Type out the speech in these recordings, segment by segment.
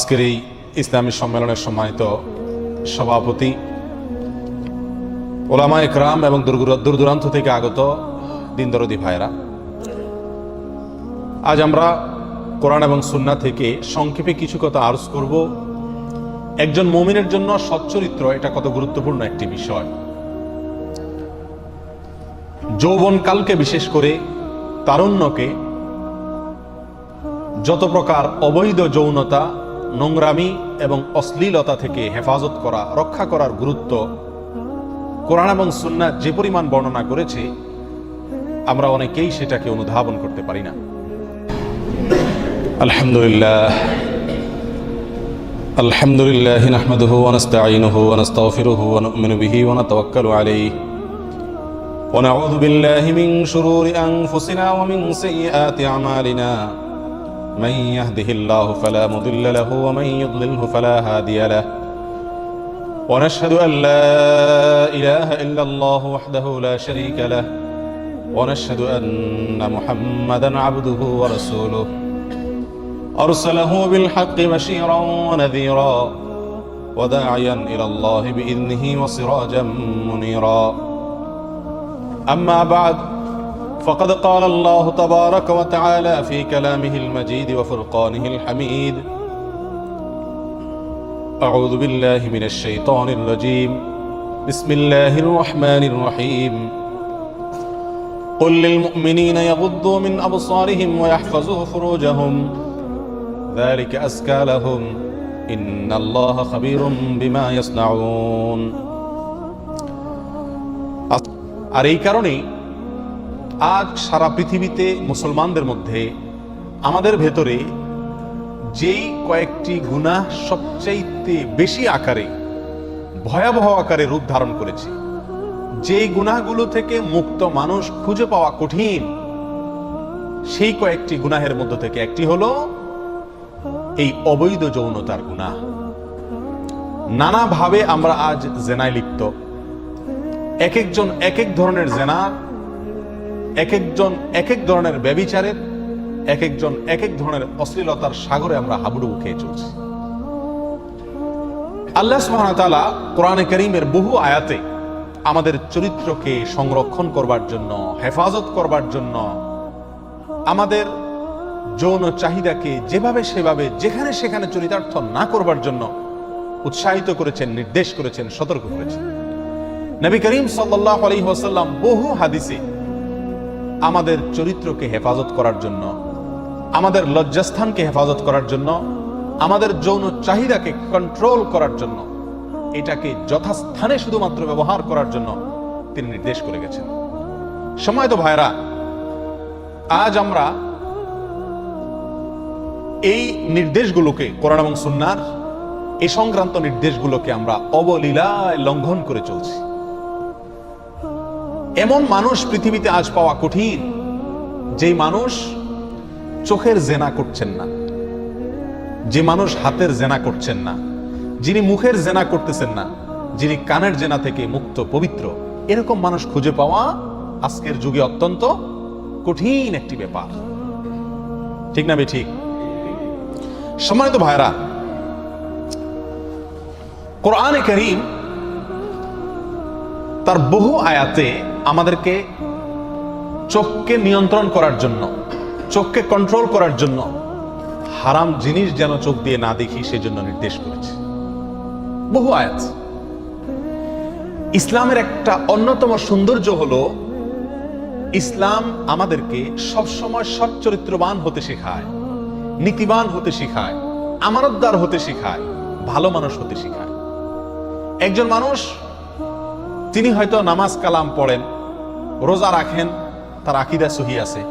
আজকের এই ইসলামী সম্মেলনের সম্মানিত সভাপতি, ওলামা একরাম এবং দূর দূরান্ত থেকে আগত দিনদরদি ভাইরা, আজ আমরা কোরআন এবং সুন্নাহ থেকে সংক্ষেপে কিছু কথা আরজ করব। একজন মুমিনের জন্য সচ্চরিত্র এটা কত গুরুত্বপূর্ণ একটি বিষয়। যৌবনকালকে বিশেষ করে তারুণ্যকে যত প্রকার অবৈধ যৌনতা, নোংরামি এবং অশ্লীলতা থেকে হেফাজত করা, রক্ষা করার গুরুত্ব কোরআন এবং সুন্নাহ যে পরিমাণ বর্ণনা করেছে, আমরা অনেকেই সেটাকে অনুধাবন করতে পারি না। আলহামদুলিল্লাহ নাহমাদুহু ওয়া নাস্তাঈনুহু ওয়া নাস্তাগফিরুহু ওয়া নু'মিনু বিহি ওয়া নাতাওয়াক্কালু আলাইহি ওয়া নাউযু বিল্লাহি মিন শুরুরি আনফুসিনা ওয়া মিন সাইয়্যাতি আমালিনা মান ইয়াহদিহিল্লাহু ফালা মুদিল্লা লাহু ওয়া মান ইউদ্লিলহু ফালা হাদিয়া লাহু ওয়া নাশহাদু আন লা ইলাহা ইল্লাল্লাহু ওয়াহদাহু লা শারীকা লাহু ওয়া নাশহাদু আন্না মুহাম্মাদান আবদুহু ওয়া রাসূলুহু أرسله بالحق بشيرا ونذيرا وداعيا إلى الله بإذنه وسراجا منيرا أما بعد فقد قال الله تبارك وتعالى في كلامه المجيد وفرقانه الحميد أعوذ بالله من الشيطان الرجيم بسم الله الرحمن الرحيم قل للمؤمنين يغضوا من أبصارهم ويحفظوا فروجهم ذلك أزكى لهم إن الله خبير بما يصنعون। আর এই কারণেই আজ সারা পৃথিবীতে মুসলমানদের মধ্যে, আমাদের ভেতরে যেই কয়েকটি গুনাহ সবচাইতে বেশি আকারে, ভয়াবহ আকারে রূপ ধারণ করেছে, যেই গুনাহগুলো থেকে মুক্ত মানুষ খুঁজে পাওয়া কঠিন, সেই কয়েকটি গুনাহের মধ্য থেকে একটি হলো এই অবৈধ যৌনতার গুনাহ। নানাভাবে আমরা আজ জেনায় লিপ্ত। এক একজন এক এক ধরনের জেনা, এক একজন এক এক ধরনের ব্যভিচারের, এক একজন এক এক ধরনের অশ্লীলতার সাগরে আমরা হাবুডুবু খেয়ে চলছি। আল্লাহ সুবহানাহু ওয়া তাআলা কোরআনে কারীমের বহু আয়াতে আমাদের চরিত্রকে সংরক্ষণ করবার জন্য, হেফাজত করবার জন্য, আমাদের যৌন চাহিদাকে যেভাবে সেভাবে যেখানে সেখানে চরিতার্থ না করবার জন্য উৎসাহিত করেছেন, নির্দেশ করেছেন, সতর্ক করেছেন। নবী করিম সাল্লাল্লাহু আলাইহি ওয়াসাল্লাম বহু হাদিসে আমাদের চরিত্রকে হেফাজত করার জন্য, আমাদের লজ্জাস্থানকে হেফাজত করার জন্য, আমাদের যৌন চাহিদাকে কন্ট্রোল করার জন্য, এটাকে যথাস্থানে শুধুমাত্র ব্যবহার করার জন্য তিনি নির্দেশ করে গেছেন। সম্মানিত ভাইরা, আজ আমরা এই নির্দেশগুলোকে, কোরআন এবং সুন্নাহর এই সংক্রান্ত নির্দেশগুলোকে আমরা অবলীলায় লঙ্ঘন করে চলছি। এমন মানুষ পৃথিবীতে আজ পাওয়া কঠিন, যে মানুষ চোখের জেনা করছেন না, যে মানুষ হাতের জেনা করছেন না, যিনি মুখের জেনা করতেছেন না, যিনি কানের জেনা থেকে মুক্ত পবিত্র, এরকম মানুষ খুঁজে পাওয়া আজকের যুগে অত্যন্ত কঠিন একটি ব্যাপার। ঠিক না বে ঠিক? সম্মানিত ভাইরা, কোরআনে কারীম তার বহু আয়াতে আমাদেরকে চোখকে নিয়ন্ত্রণ করার জন্য, চোখকে কন্ট্রোল করার জন্য, হারাম জিনিস যেন চোখ দিয়ে না দেখি সেজন্য নির্দেশ করেছে। বহু আয়াত। ইসলামের একটা অন্যতম সৌন্দর্য হলো, ইসলাম আমাদেরকে সবসময় সৎ চরিত্রবান হতে শেখায়, নীতিবান হতে শেখায়, আমানতদার হতে শেখায়, ভালো মানুষ হতে শেখায়। একজন মানুষ, তিনি হয়তো নামাজ কালাম পড়েন, রোজা রাখেন, তার আকীদা সহি আছে,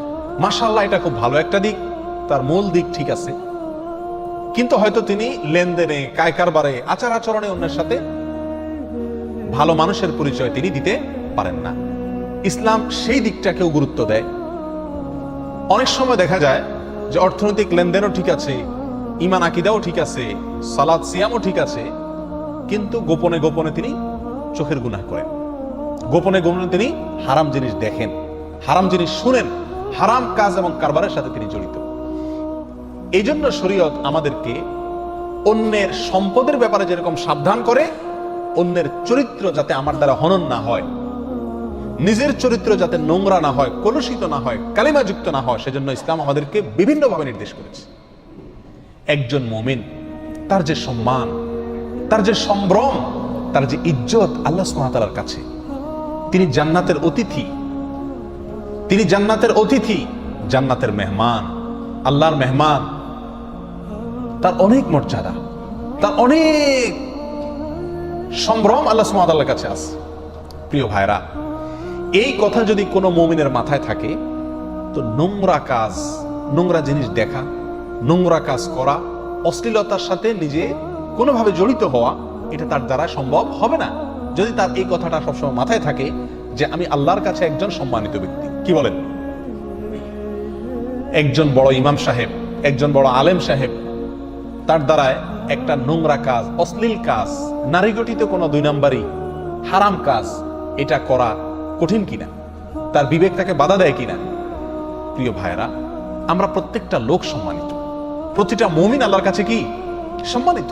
মাশাআল্লাহ, এটা খুব ভালো একটা দিক, তার মূল দিক ঠিক আছে, কিন্তু হয়তো তিনি লেনদেনে, কায় কারবারে, আচার আচরণে অন্যের সাথে ভালো মানুষের পরিচয় তিনি দিতে পারেন না। ইসলাম সেই দিকটাকেও গুরুত্ব দেয়। অনেক সময় দেখা যায় যে অর্থনৈতিক লেনদেনও ঠিক আছে, ঈমান আকীদাও ঠিক আছে, সালাত সিয়ামও ঠিক আছে, কিন্তু গোপনে গোপনে তিনি চোখের গুনাহ করেন, গোপনে গোপনে তিনি হারাম জিনিস দেখেন, হারাম জিনিস শুনেন, হারাম কাজ এবং কারবারের সাথে তিনি জড়িত। এই জন্য শরীয়ত আমাদেরকে অন্যের সম্পদের ব্যাপারে যেরকম সাবধান করে, অন্যের চরিত্র যাতে আমার দ্বারা হনন না হয়, নিজের চরিত্র যাতে নোংরা না হয়, কলুষিত না হয়, কালিমাযুক্ত না হয়, সেজন্য ইসলাম আমাদেরকে বিভিন্নভাবে নির্দেশ করেছে। একজন মুমিন, তার যে সম্মান, তার যে সম্ভ্রম, তার যে ইজ্জত আল্লাহ সুবহানাহু ওয়া তাআলার কাছে, তিনি জান্নাতের অতিথি, তিনি জান্নাতের অতিথি, জান্নাতের মেহমান, আল্লাহর মেহমান। তার অনেক মর্যাদা, তার অনেক সম্ভ্রম আল্লাহ সুবহানাহু ওয়া তাআলার কাছে আছে। প্রিয় ভাইরা, এই কথা যদি কোনো মুমিনের মাথায় থাকে, তো নোংরা কাজ, নোংরা জিনিস দেখা, নোংরা কাজ করা, অশ্লীলতার সাথে নিজে কোনোভাবে জড়িত হওয়া, এটা তার দ্বারা সম্ভব হবে না, যদি তার এই কথাটা সবসময় মাথায় থাকে যে আমি আল্লাহর কাছে একজন সম্মানিত ব্যক্তি। কি বলেন? একজন বড় ইমাম সাহেব, একজন বড় আলেম সাহেব, তার দ্বারায় একটা নোংরা কাজ, অশ্লীল কাজ, নারী গঠিত কোনো দুই নাম্বারি হারাম কাজ, এটা করা কঠিন কিনা? তার বিবেক তাকে বাধা দেয় কিনা? প্রিয় ভাইরা, আমরা প্রত্যেকটা লোক সম্মানিত, প্রতিটা মুমিন আল্লাহর কাছে কি সম্মানিত।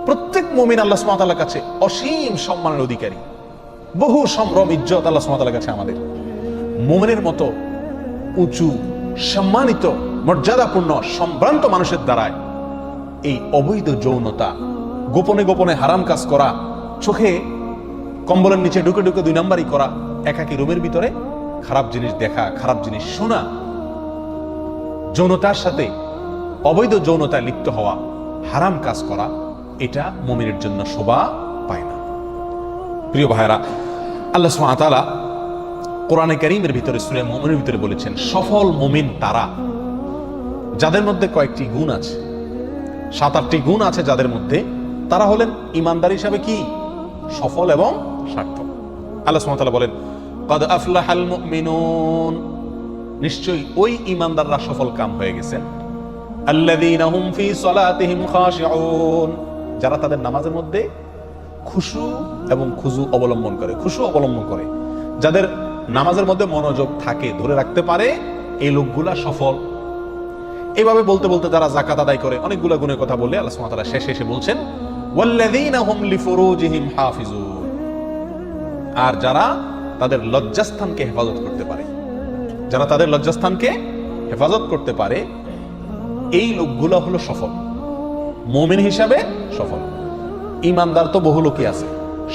প্রত্যেক মুমিন আল্লাহ সুবহানাহু ওয়া তাআলার কাছে অসীম সম্মানের অধিকারী, বহু সম্ভ্রম ইজ্জত আল্লাহ সুবহানাহু ওয়া তাআলার কাছে আমাদের। মুমিনের মতো উঁচু, সম্মানিত, মর্যাদাপূর্ণ, সম্ভ্রান্ত মানুষের দ্বারায় এই অবৈধ যৌনতা, গোপনে গোপনে হারাম কাজ করা, চোখে কম্বলের নিচে ঢুকে ঢুকে দুই নাম্বারি করা, একাকী রুমের ভিতরে খারাপ জিনিস দেখা, খারাপ জিনিস শোনা, যৌনতার সাথে অবৈধ যৌনতায় লিপ্ত হওয়া, হারাম কাজ করা, এটা মুমিনের জন্য শোভা পায় না। প্রিয় ভাইরা, আল্লাহ সুবহানাহু ওয়া তাআলা কোরআনে কারীমের ভিতরে সূরা মুমিনের ভিতরে বলেছেন, সফল মুমিন তারা যাদের মধ্যে কয়েকটি গুণ আছে, 7-8টি গুণ আছে যাদের মধ্যে, তারা হলেন ইমানদার হিসাবে কি সফল এবং সার্থক। আল্লাহ সুবহানাহু ওয়া তাআলা বলেন, ক্বাদ আফলাহাল মুমিনুন, নিশ্চয়ই ওই ইমানদাররা সফল কাম হয়ে গেছেন, আল্লাযীনা হুম ফি সালাতিহিম খাশিউন, যারা তাদের নামাজের মধ্যে খুশু এবং খুজু অবলম্বন করে, খুশু অবলম্বন করে, যাদের নামাজের মধ্যে মনোযোগ থাকে, ধরে রাখতে পারে, এই লোকগুলা সফল। এইভাবে বলতে বলতে যারা যাকাত আদায় করে, অনেকগুলো গুণের কথা বললে আল্লাহ সুবহানাহু ওয়া তাআলা শেষে এসে বলছেন, ওয়াল্লাযীনা হুম লিফুরুজিহিম হাফিজুন, আর যারা তাদের লজ্জাস্থানকে হেফাজত করতে পারে, যারা তাদের লজ্জাস্থানকে হেফাজত করতে পারে, এই লোকগুলো হলো সফল মুমিন হিসাবে সফল। ইমানদার তো বহু লোকই আছে,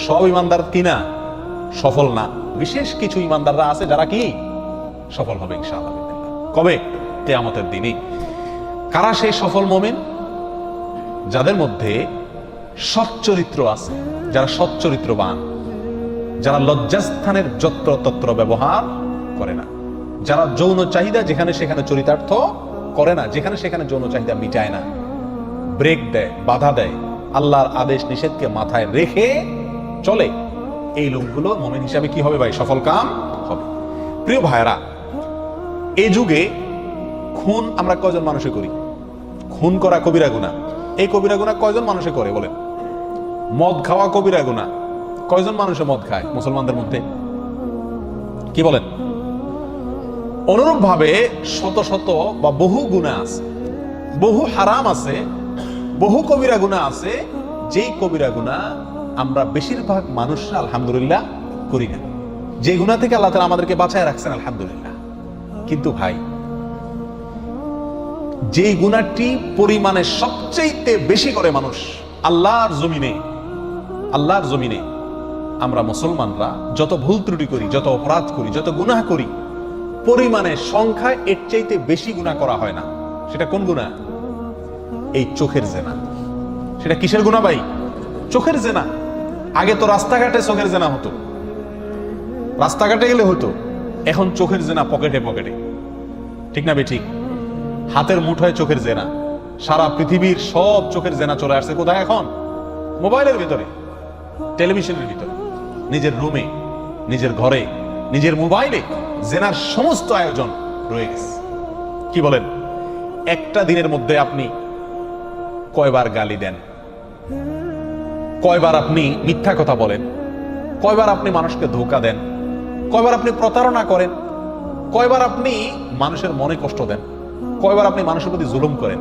সব ইমানদার কি না সফল না, বিশেষ কিছু ইমানদাররা আছে যারা কি সফল হবে ইনশাআল্লাহ। কবে? কিয়ামতের দিনে। কারা সেই সফল মুমিন? যাদের মধ্যে সৎ চরিত্র আছে, যারা সৎ চরিত্রবান, যারা লজ্জাস্থানের যত্র তত্র ব্যবহার করে না, যারা যৌন চাহিদা যেখানে সেখানে চরিতার্থ করে না, যেখানে সেখানে যৌন চাহিদা মিটায় না, ব্রেক দেয়, বাধা দেয়, আল্লাহর আদেশ নিষেধকে মাথায় রেখে চলে, এই লোকগুলো মুমিন হিসাবে কি হবে ভাই? সফল কাম হবে। প্রিয় ভাইরা, এই যুগে খুন আমরা কয়জন মানুষে করি? খুন করা কবিরা গুনাহ। এই কবিরা গুনাহ কয়জন মানুষে করে বলেন? মদ খাওয়া কবিরা গুনাহ। কয়জন মানুষে মদ খায় মুসলমানদের মধ্যে? কি বলেন? অনুরূপ ভাবে শত শত বা বহু গুনাহ আছে, বহু হারাম আছে, বহু কবিরা গুনাহ আছে, যেই কবিরা গুনাহ আমরা বেশিরভাগ মানুষরা আলহামদুলিল্লাহ করি না, যে গুনাহ থেকে আল্লাহ তাআলা আমাদেরকে বাঁচায় রাখছেন আলহামদুলিল্লাহ। কিন্তু ভাই, যেই গুনাহটি পরিমাণে সবচেয়ে বেশি করে মানুষ আল্লাহর জমিনে, আমরা মুসলমানরা যত ভুল ত্রুটি করি, যত অপরাধ করি, যত গুনাহ করি, পরিমাণে সংখ্যায় এর চাইতে বেশি গুনাহ করা হয় না। সেটা কোন গুনাহ? এই চোখের জেনা। সেটা কিসের গুনাহ ভাই? চোখের জেনা। আগে তো রাস্তাঘাটে চোখের জেনা হতো, রাস্তাঘাটে গেলে হতো, এখন চোখের জেনা পকেটে পকেটে। ঠিক না বে ঠিক? হাতের মুঠোয় চোখের জেনা। সারা পৃথিবীর সব চোখের জেনা চলে আসছে কোথায় এখন? মোবাইলের ভিতরে, টেলিভিশনের ভিতরে, নিজের রুমে, নিজের ঘরে, নিজের মোবাইলে জেনার সমস্ত আয়োজন রয়ে গেছে। কি বলেন? একটা দিনের মধ্যে আপনি কয়বার গালি দেন, কয়বার আপনি মিথ্যা কথা বলেন, কয়বার আপনি মানুষকে ধোঁকা দেন, কয়বার আপনি প্রতারণা করেন, কয়বার আপনি মানুষের মনে কষ্ট দেন, কয়বার আপনি মানুষের প্রতি জুলুম করেন।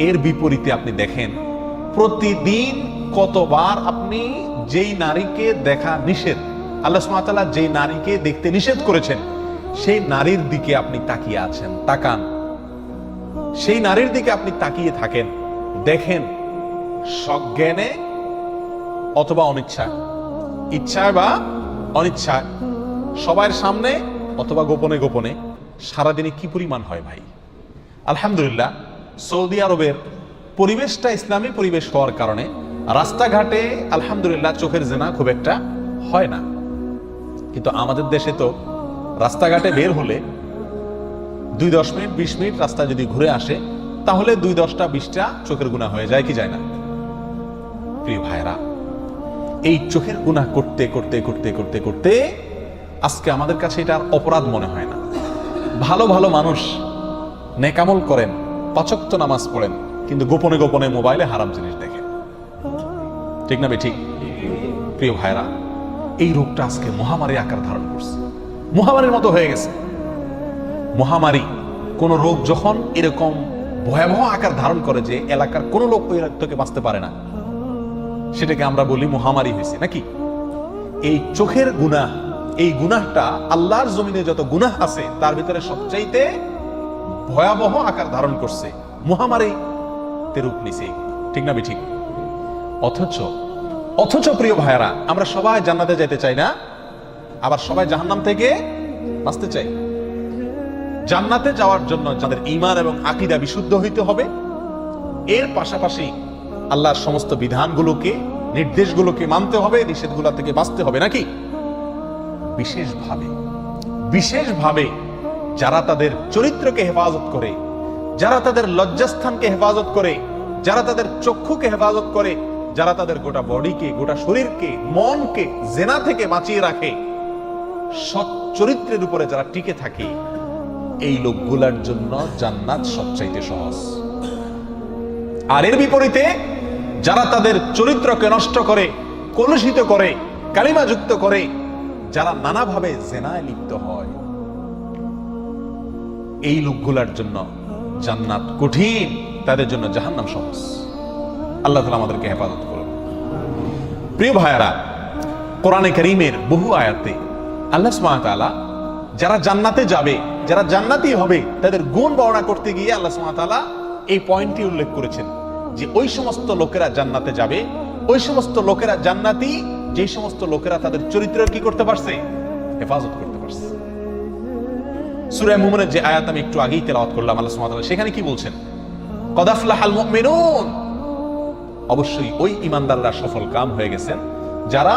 এর বিপরীতে আপনি দেখেন প্রতিদিন কতবার আপনি যেই নারীকে দেখা নিষেধ, আল্লাহ সুবহানাহু ওয়া তাআলা যেই নারীকে দেখতে নিষেধ করেছেন সেই নারীর দিকে আপনি তাকিয়ে আছেন, তাকান, সেই নারীর দিকে আপনি তাকিয়ে থাকেন, দেখেন সজ্ঞানে অথবা অনিচ্ছায়, ইচ্ছায় বা অনিচ্ছায়, সবার সামনে অথবা গোপনে গোপনে সারাদিনে কি পরিমাণ হয় ভাই। আলহামদুলিল্লাহ সৌদি আরবের পরিবেশটা ইসলামী পরিবেশ হওয়ার কারণে রাস্তাঘাটে আলহামদুলিল্লাহ চোখের জেনা খুব একটা হয় না। কিন্তু আমাদের দেশে তো রাস্তাঘাটে বের হলে 2-10 মিনিট 20 মিনিট রাস্তা যদি ঘুরে আসে তাহলে 2-10টা-20টা চোখের গুনাহ হয়ে যায় কি যায় না? প্রিয় ভাইরা, এই চোখের গুনাহ করতে করতে করতে করতে করতে আজকে আমাদের কাছে এটা আর অপরাধ মনে হয় না। ভালো ভালো মানুষ নেকামল করেন, 5 ওয়াক্ত নামাজ পড়েন, কিন্তু গোপনে গোপনে মোবাইলে হারাম জিনিস দেখেন, ঠিক না ঠিক? প্রিয় ভাইরা, এই রোগটা আজকে মহামারী আকার ধারণ করছে, মহামারীর মতো হয়ে গেছে। মহামারী কোন রোগ যখন এরকম ভয়াবহ আকার ধারণ করে যে এলাকার কোন লোক ওই রোগ থেকে বাঁচতে পারে না, সেটাকে আমরা বলি মহামারী হয়েছে নাকি? এই চোখের গুনাহ, এই গুনাহটা আল্লাহর জমিনে যত গুনাহ আছে তার ভিতরে সবচাইতে ভয়াবহ আকার ধারণ করছে, মহামারী তে রূপ নিছে, ঠিক না ঠিক? অথচ প্রিয় ভাইরা, আমরা সবাই জান্নাতে যেতে চাই না, আবার সবাই জাহান্নাম থেকে বাঁচতে চাই। জান্নাতে যাওয়ার জন্য যাদের ঈমান এবং আকীদা বিশুদ্ধ হইতে হবে, এর পাশাপাশি আল্লাহর সমস্ত বিধানগুলোকে, নির্দেশগুলোকে মানতে হবে, নিষেধগুলো থেকে বাঁচতে হবে নাকি? বিশেষভাবে যারা তাদের চরিত্রকে হেফাজত করে, যারা তাদের লজ্জাস্থানকে হেফাজত করে, যারা তাদের চক্ষুকে হেফাজত করে, যারা তাদের গোটা বডিকে, গোটা শরীরকে, মনকে জেনা থেকে বাঁচিয়ে রাখে, সৎ চরিত্রের উপরে যারা টিকে থাকে, এই লোকগুলার জন্য জান্নাত সবচাইতে সহজ। আর এর বিপরীতে যারা তাদের চরিত্রকে নষ্ট করে, কলুষিত করে, কালিমাযুক্ত করে, যারা নানাভাবে জেনায় লিপ্ত হয়, এই লোকগুলার জন্য জান্নাত কঠিন, তাদের জন্য জাহান্নাম সহজ। আল্লাহ তাআলা আমাদেরকে হেফাজত করুন। প্রিয় ভাইয়ারা, কোরআনে কারীমের বহু আয়াতে আল্লাহ সুবহানাহু ওয়া তাআলা যারা জান্নাতে যাবে, যারা জান্নাতি হবে, তাদের গুণ বর্ণনা করতে গিয়ে আল্লাহ সুবহানাহু ওয়া তাআলা এই পয়েন্টটি উল্লেখ করেছেন যে ওই সমস্ত লোকেরা জান্নাতে যাবে, ওই সমস্ত লোকেরা জান্নাতি যে সমস্ত লোকেরা তাদের চরিত্রের কি করতে পারছে? হেফাজত করতে পারছে। সূরা মুমিনের যে আয়াত আমি একটু আগেই তেলাওয়াত করলাম, আল্লাহ সুবহানাহু ওয়া তাআলা সেখানে কি বলছেন? কদ আফলাহাল মুমিনুন, অবশ্যই ওই ঈমানদাররা সফল কাম হয়ে গেছেন যারা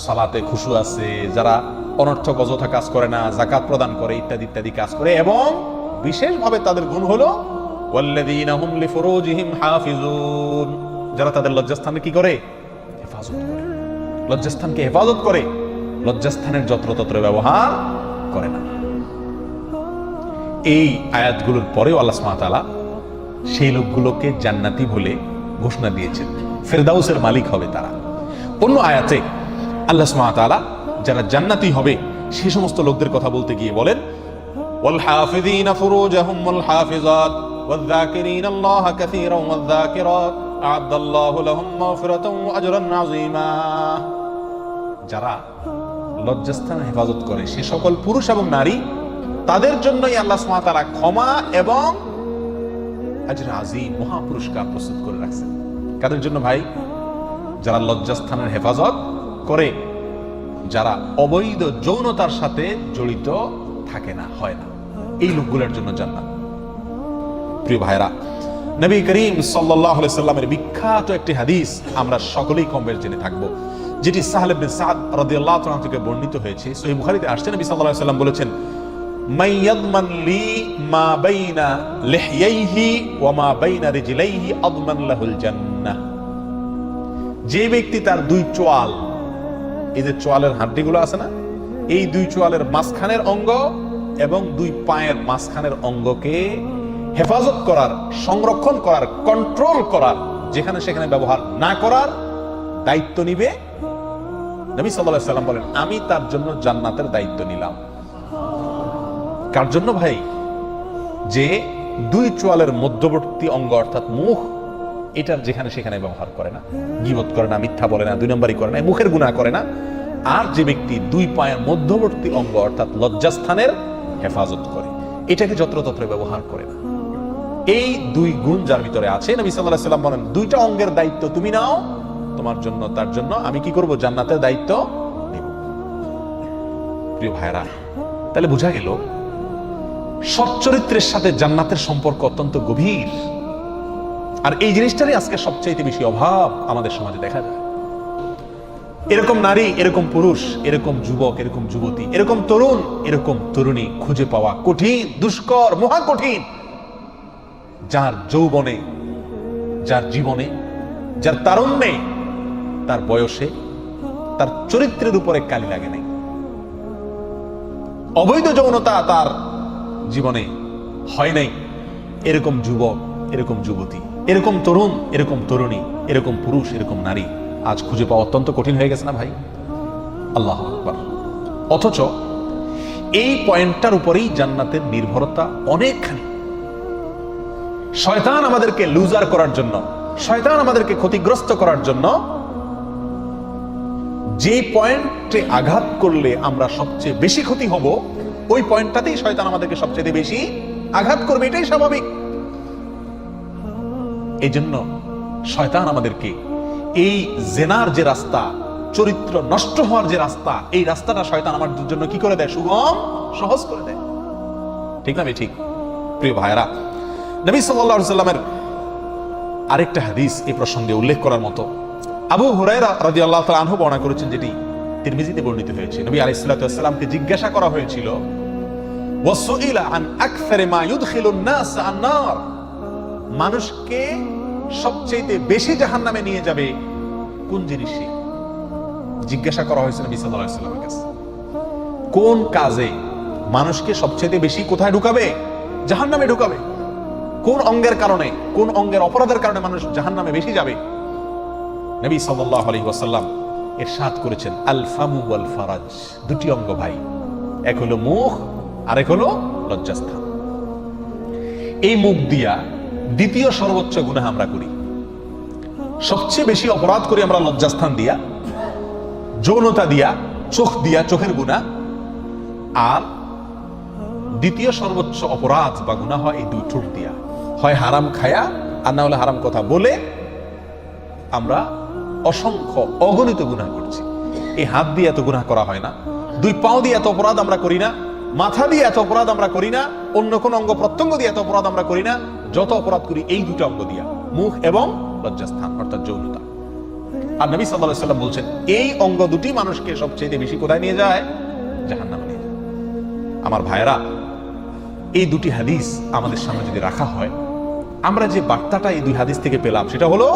সালাতে খুশু আছে, যারা অনর্থক অযথা কাজ করে না, যাকাত প্রদান করে, ইত্যাদি ইত্যাদি কাজ করে, এবং বিশেষভাবে তাদের গুণ হলো ওয়াল্লাযীনা হুম লিফুরুজিহিম হাফিজুন, যারা তাদের লজ্জাস্থানে কি করে? হেফাজত করে, লজ্জাস্থানকে হেফাজত করে, লজ্জাস্থানের যত্রতত্র ব্যবহার করে না। এই আয়াতগুলোর পরেও আল্লাহ সুবহানাহু ওয়া তাআলা সেই লোকগুলোকে জান্নাতি বলে ঘোষণা দিয়েছেন, ফেরদাউসের মালিক হবে তারা। অন্য আয়াতে আল্লাহ সুবহানাহু ওয়া তাআলা যারা জান্নাতি হবে সেই সমস্ত লোকদের কথা বলতে গিয়ে বলেন ওয়াল হাফিযিনা ফুরুজাহুম ওয়াল হাফিজাত ওয়ায-যাকিরিনা আল্লাহা কাসীরান ওয়ায-যাকিরাত আ'আদাল্লাহু লাহুম মাগফিরাতান ওয়া আজরান আযীমা। যারা লজ্জাস্থানের হেফাজত করে সে সকল পুরুষ এবং নারী, তাদের জন্যই আল্লাহ সুবহানাহু ওয়া তাআলা ক্ষমা এবং আজর আযীম, মহা পুরস্কার প্রস্তুত করে রাখছেন। কাদের জন্য ভাই? যারা লজ্জাস্থানের হেফাজত করে, যারা অবৈধ যৌনতার সাথে জড়িত থাকে না, হয় না, এই লোকগুলোর জন্য জান্নাত। প্রিয় ভাইরা, নবী করিম সাল্লাল্লাহু আলাইহি সাল্লামের বিখ্যাত একটি হাদিস আমরা সকলেই কম বেশি জেনে থাকবো, যেটি সাহল ইবনে সাদ রাদিয়াল্লাহু তাআলা থেকে বর্ণিত হয়েছে। সহিহ বুখারীতে আসছে, নবী সাল্লাল্লাহু আলাইহি সাল্লাম বলেছেন, মাইয়াদমান লি মা বাইনা লিহইয়াইহি ওয়া মা বাইনা রিজলাইহি আদমান লাহুল জান্নাহ। যে ব্যক্তি তার দুই চোয়াল, এই যে চোয়ালের হাড্ডিগুলো আছে না, এই দুই চোয়ালের মাঝখানের অঙ্গ এবং দুই পায়ের মাঝখানের অঙ্গকে হেফাজত করার, সংরক্ষণ করার, কন্ট্রোল করার, যেখানে সেখানে ব্যবহার না করার দায়িত্ব নিবে, নবী সাল্লাল্লাহু আলাইহি সাল্লাম বলেন, আমি তার জন্য জান্নাতের দায়িত্ব নিলাম। কার জন্য ভাই? যে দুই চোয়ালের মধ্যবর্তী অঙ্গ অর্থাৎ মুখ এটার যেখানে সেখানে ব্যবহার করে না, গীবত করে না, মিথ্যা বলে না, দুই নম্বরই করে না, মুখের গুনাহ করে না। আর যে ব্যক্তি দুই পায়ের মধ্যবর্তী অঙ্গ অর্থাৎ লজ্জাস্থানের হেফাজত করে, এটাকে যত্রতত্র ব্যবহার করে না, এই দুই গুণ যার ভিতরে আছে, নবী সাল্লাল্লাহু আলাইহি ওয়াসাল্লাম বলেন দুইটা অঙ্গের দায়িত্ব তুমি নাও, তোমার জন্য তার জন্য আমি কি করব, জান্নাতের দায়িত্ব নেব। প্রিয় ভাইরা, তাহলে বোঝা গেল সচ্চরিত্রের সাথে জান্নাতের সম্পর্ক অত্যন্ত গভীর। আর এই জিনিসটারই আজকে সবচাইতে বেশি অভাব আমাদের সমাজে দেখা যায়। এরকম নারী, এরকম পুরুষ, এরকম যুবক, এরকম যুবতী, এরকম তরুণ, এরকম তরুণী খুঁজে পাওয়া কঠিন, দুষ্কর, মহা কঠিন, যার যৌবনে, যার জীবনে, যার তারুণ্যে, তার বয়সে, তার চরিত্রের উপরে কালি লাগে নাই, অবৈধ যৌনতা তার জীবনে হয় নাই, এরকম যুবক, এরকম যুবতী, এরকম তরুণ, এরকম তরুণী, এরকম পুরুষ, এরকম নারী আজ খুঁজে পাওয়া অত্যন্ত কঠিন হয়ে গেছে না ভাই? আল্লাহু আকবার। অথচ এই পয়েন্টটার উপরেই জান্নাতের নির্ভরতা অনেকখানি। শয়তান আমাদেরকে লুজার করার জন্য, শয়তান আমাদেরকে ক্ষতিগ্রস্ত করার জন্য যে পয়েন্টে আঘাত করলে আমরা সবচেয়ে বেশি ক্ষতি হব, ওই পয়েন্টটাতেই শয়তান আমাদেরকে সবচেয়ে বেশি আঘাত করবে, এটাই স্বাভাবিক। এই জন্য শয়তান আমাদেরকে এই জেনার যে রাস্তা, চরিত্র নষ্ট হওয়ার যে রাস্তা, এই রাস্তাটা শয়তান আমাদের জন্য কি করে দেয়, সুগম, সহজ করে দেয়। ঠিক না? ঠিক। প্রিয় ভাইরা, নবী সাল্লাল্লাহু আলাইহি ওয়াসাল্লামের আরেকটা হাদিস এই প্রসঙ্গে উল্লেখ করার মতো, আবু হুরায়রা রাদিয়াল্লাহু তাআলা আনহু বর্ণনা করেছেন, যেটি তিরমিজিতে বর্ণিত হয়েছে। নবী আলাইহিস সালাতু ওয়াস সালামকে জিজ্ঞাসা করা হয়েছিল, ওয়াসুইলা আন আকসারি মা ইউদখিলুন নাস আন-নার, মানুষকে সবচেয়ে বেশি জাহান্নামে নিয়ে যাবে কোন জিনিসে? জিজ্ঞাসা করা হয়েছে নবী সাল্লাল্লাহু আলাইহি ওয়াসাল্লামের কাছে, কোন কাজে মানুষকে সবচেয়ে বেশি কোথায় ঢুকাবে? জাহান্নামে ঢুকাবে। কোন অঙ্গের কারণে, কোন অঙ্গের অপরাধের কারণে মানুষ জাহান্নামে বেশি যাবে? নবী সাল্লাল্লাহু আলাইহি ওয়াসাল্লাম ইরশাদ করেছেন, আল ফামু ওয়াল ফারাজ, দুটি অঙ্গ ভাই, এক হলো মুখ আর এক হলো লজ্জাস্থান। এই মুখ দিয়া দ্বিতীয় সর্বোচ্চ গুনাহ আমরা করি, সবচেয়ে বেশি অপরাধ করি আমরা লজ্জাস্থান দিয়া, যৌনতা দিয়া, চোখ দিয়া, চোখের গুনাহ। আর দ্বিতীয় সর্বোচ্চ অপরাধ বা গুনাহ হয় এই দুই ঠোঁট দিয়া, হয় হারাম খায়া আর না হলে হারাম কথা বলে আমরা অসংখ্য অগণিত গুনাহ করছি। এই হাত দিয়ে এত গুনাহ করা হয় না, দুই পাও দিয়ে এত অপরাধ আমরা করি না, মাথা দিয়ে এত অপরাধ আমরা করি না, অন্য কোন অঙ্গ প্রত্যঙ্গ দিয়ে এত অপরাধ আমরা করি না, যত অপরাধ করি এই দুটো অঙ্গ দিয়া, মুখ এবং লজ্জাস্থান অর্থাৎ যৌনতা। আর নবী সাল্লাল্লাহু আলাইহি ওয়াসাল্লাম বলছেন, এই অঙ্গ দুটি মানুষকে সবচেয়ে বেশি কোথায় নিয়ে যায়? জাহান্নামে নিয়ে যায়। আমার ভাইরা, এই দুটি হাদিস আমাদের সামনে যদি রাখা হয়, আমরা যে বার্তাটা এই দুই হাদিস থেকে পেলাম সেটা হলো,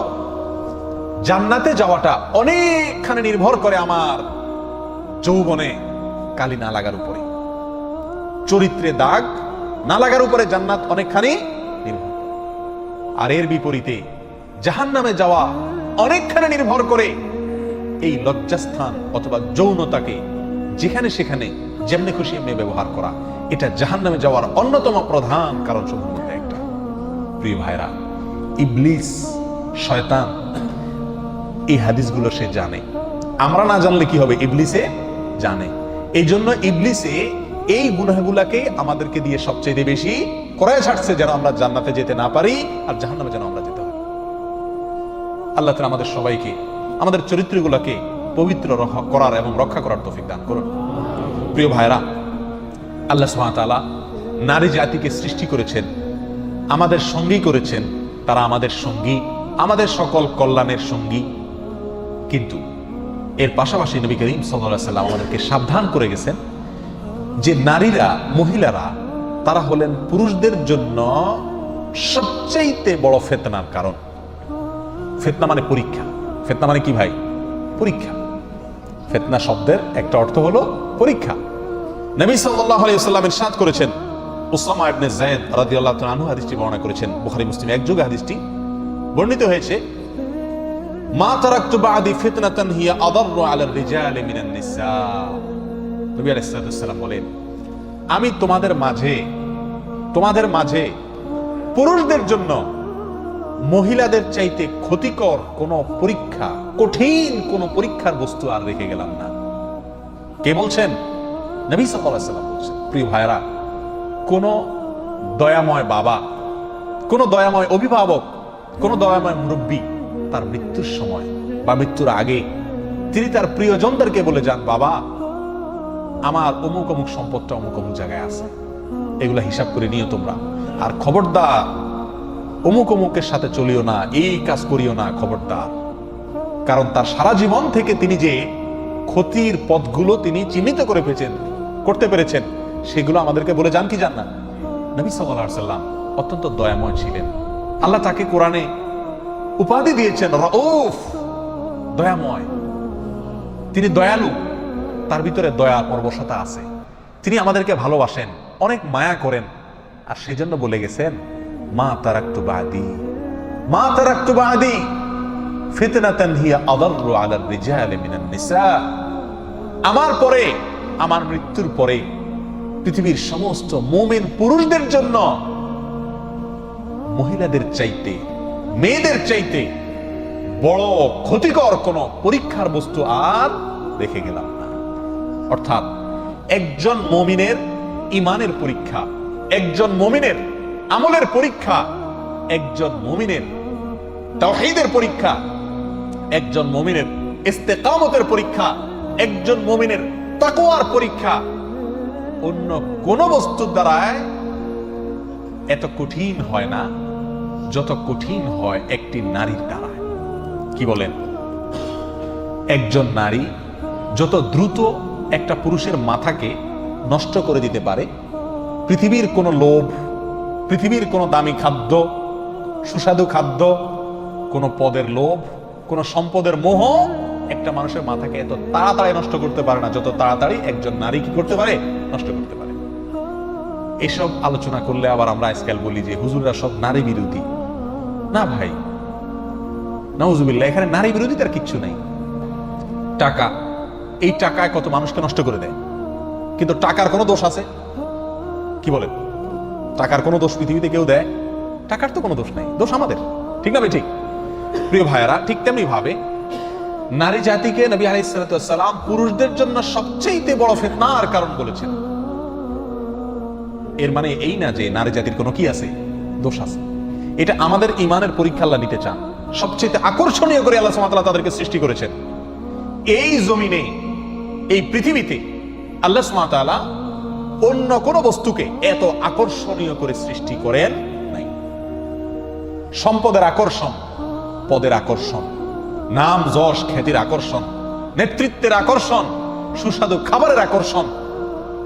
জান্নাতে যাওয়াটা অনেকখানি নির্ভর করে আমার যৌবনে কালি না লাগার উপরে, চরিত্রে দাগ না লাগার উপরে জান্নাত অনেকখানি নির্ভর। আর এর বিপরীতে জাহান্নামে যাওয়া অনেকখানি নির্ভর করে এই লজ্জাস্থান অথবা যৌনতাকে যেখানে সেখানে যেমনি খুশি এমনি ব্যবহার করা। এটা জাহান্নামে যাওয়ার অন্যতম প্রধান কারণ সমূহের মধ্যে একটা। প্রিয় ভাইরা, ইবলিস, শয়তান এই হাদিসগুলো সে জানে, আমরা না জানলে কি হবে? ইবলিসে জানে। এই জন্য ইবলিসে এই গুনাহগুলাকে আমাদেরকে দিয়ে সবচেয়ে বেশি করায় ছাড়ছে, যেন আমরা জান্নাতে যেতে না পারি আর জাহান্নামে যেন আমরা যেতে হয়। আল্লাহ তাআলা আমাদের সবাইকে আমাদের চরিত্রগুলোকে পবিত্র করার এবং রক্ষা করার তৌফিক দান করুন। প্রিয় ভাইরা, আল্লাহ সুবহানাহু ওয়া তাআলা নারী জাতিকে সৃষ্টি করেছেন, আমাদের সঙ্গী করেছেন, তারা আমাদের সঙ্গী, আমাদের সকল কল্যাণের সঙ্গী। কিন্তু এর পাশাপাশি নবী করিম সাল্লাল্লাহু আলাইহি ওয়াসাল্লাম আমাদেরকে সাবধান করে গেছেন যে নারীরা, মহিলারা, তারা হলেন পুরুষদের জন্য সবচেয়ে বড় ফিতনার কারণ। ফিতনা মানে পরীক্ষা। ফিতনা মানে কি ভাই? পরীক্ষা। ফিতনা শব্দের একটা অর্থ হলো পরীক্ষা। নবী সাল্লাল্লাহু আলাইহি ওয়াসাল্লাম ইরশাদ করেছেন, উসামা ইবনে যায়েদ রাদিয়াল্লাহু তাআলা আনহু হাদিসটি বর্ণনা করেছেন, বুখারী মুসলিম একযোগে হাদিসটি বর্ণিত হয়েছে, মা তারাকতু বাদি ফিতনাতান হিয়া আদাররু আলার রিজালি মিনান নিসা। নবী আলাইহিস সালাম বলেন, আমি তোমাদের মাঝে পুরুষদের জন্য মহিলাদের চাইতে ক্ষতিকর কোন পরীক্ষা, কঠিন কোন পরীক্ষার বস্তু আর রেখে গেলাম না। কে বলছেন? নবী সাল্লাল্লাহু আলাইহি ওয়াসাল্লাম বলছেন। প্রিয় ভাইরা, কোন দয়াময় বাবা, কোন দয়াময় অভিভাবক, কোন দয়াময় মুরব্বী তার মৃত্যুর সময় বা মৃত্যুর আগে তিনি তার প্রিয়জনদেরকে বলে যান, বাবা আমার অমুক অমুক সম্পদটা অমুক অমুক জায়গায় আছে, এগুলা হিসাব করে নিও তোমরা, আর খবরদার অমুক অমুকের সাথে চলিও না, এই কাজ করিও না, খবরদার। কারণ তার সারা জীবন থেকে তিনি যে ক্ষতির পথগুলো তিনি চিহ্নিত করে করতে পেরেছেন, সেগুলো আমাদেরকে বলে যান কি যান না? নবী সাল্লাল্লাহু আলাইহি ওয়াসাল্লাম অত্যন্ত দয়াময় ছিলেন। আল্লাহ তাকে কোরআনে উপাধি দিয়েছেন রাউফ, দয়াময়। তিনি দয়ালু, তার ভিতরে দয়া পরবশতা আছে। তিনি আমাদেরকে ভালোবাসেন, অনেক মায়া করেন, আর সেজন্য বলে গেছেন, মা তারাকতু বাদি ফিতনাতান হিয়া আদাররু আলার রিজালি মিনান নিসা। আমার পরে, আমার মৃত্যুর পরে পৃথিবীর সমস্ত মুমিন পুরুষদের জন্য মহিলাদের চাইতে, মেয়েদের চাইতে বড় ক্ষতিকর কোন পরীক্ষার বস্তু আর রেখে গেলাম না। অর্থাৎ একজন মুমিনের ঈমানের পরীক্ষা, একজন মুমিনের আমলের পরীক্ষা, একজন মুমিনের তাওহীদের পরীক্ষা, একজন মুমিনের ইস্তেকামতের পরীক্ষা, একজন মুমিনের তাকওয়ার পরীক্ষা অন্য কোন বস্তুর দ্বারায় এত কঠিন হয় না যত কঠিন হয় একটি নারীর দ্বারা। কি বলেন? একজন নারী যত দ্রুত একটা পুরুষের মাথাকে নষ্ট করে দিতে পারে, পৃথিবীর কোনো লোভ, পৃথিবীর কোনো দামি খাদ্য, সুস্বাদু খাদ্য, কোনো পদের লোভ, কোনো সম্পদের মোহ একটা মানুষের মাথাকে এত তাড়াতাড়ি নষ্ট করতে পারে না যত তাড়াতাড়ি একজন নারী কি করতে পারে? নষ্ট করতে পারে। এসব আলোচনা করলে আবার আমরা আজকাল বলি যে হুজুররা সব নারী বিরোধী। না ভাই, নাউজুবিল্লাহ, এখানে নারী বিরোধী তার কিচ্ছু নাই। টাকা, এই টাকায় কত মানুষকে নষ্ট করে দেয়, কিন্তু টাকার কোনো দোষ আছে? কি বলেন? টাকার কোনো দোষ পৃথিবীতে কেউ দেয়? টাকার তো কোনো দোষ নাই, দোষ আমাদের। ঠিক না ভাই? ঠিক। প্রিয় ভাইয়েরা, ঠিক তেমনি ভাবে নারী জাতিকে নবী আলাইহিস সালাতু ওয়াস সালাম পুরুষদের জন্য সবচেয়ে বড় ফিতনার কারণ বলেছেন। এর মানে এই না যে নারী জাতির কোনো কি আছে? দোষ আছে। এটা আমাদের ঈমানের পরীক্ষা আল্লাহ নিতে চান। সবচেয়ে আকর্ষণীয় করে আল্লাহ সুবহানাহু ওয়া তাআলা তাদেরকে সৃষ্টি করেছেন। এই জমিনে, এই পৃথিবীতে আল্লাহ সুবহানাহু ওয়া তাআলা অন্য কোন বস্তুকে এত আকর্ষণীয় করে সৃষ্টি করেন নাই। সম্পদের আকর্ষণ, পদের আকর্ষণ, নাম যশ খ্যাতির আকর্ষণ, নেতৃত্বের আকর্ষণ, সুস্বাদু খাবারের আকর্ষণ,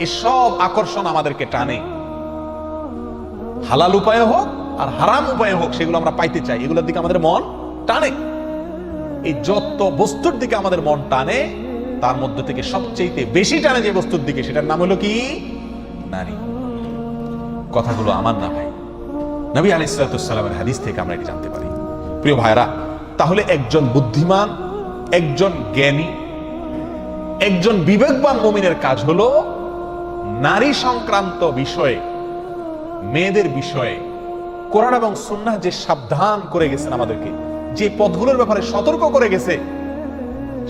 এসব আকর্ষণ আমাদেরকে টানে। হালাল উপায়ে হোক আর হারাম উপায়ে হোক, সেগুলো আমরা পাইতে চাই, এগুলোর দিকে আমাদের মন টানে। এই যত বস্তুর দিকে আমাদের মন টানে, তার মধ্যে থেকে সবচেয়ে বেশি টানে যে বস্তুর দিকে, সেটার নাম হলো কি? নারী। কথাগুলো আমার না ভাই, নবী আলাইহিস সালাতু ওয়াস সালামের হাদিস থেকে আমরা এটা জানতে পারি। প্রিয় ভাইরা, তাহলে একজন বুদ্ধিমান, একজন জ্ঞানী, একজন বিবেকবান মুমিনের কাজ হলো নারী সংক্রান্ত বিষয়ে, মেয়েদের বিষয়ে কোরআন এবং সুন্নাহ যে সাবধান করে গেছেন আমাদেরকে, যে পথগুলোর ব্যাপারে সতর্ক করে গেছে,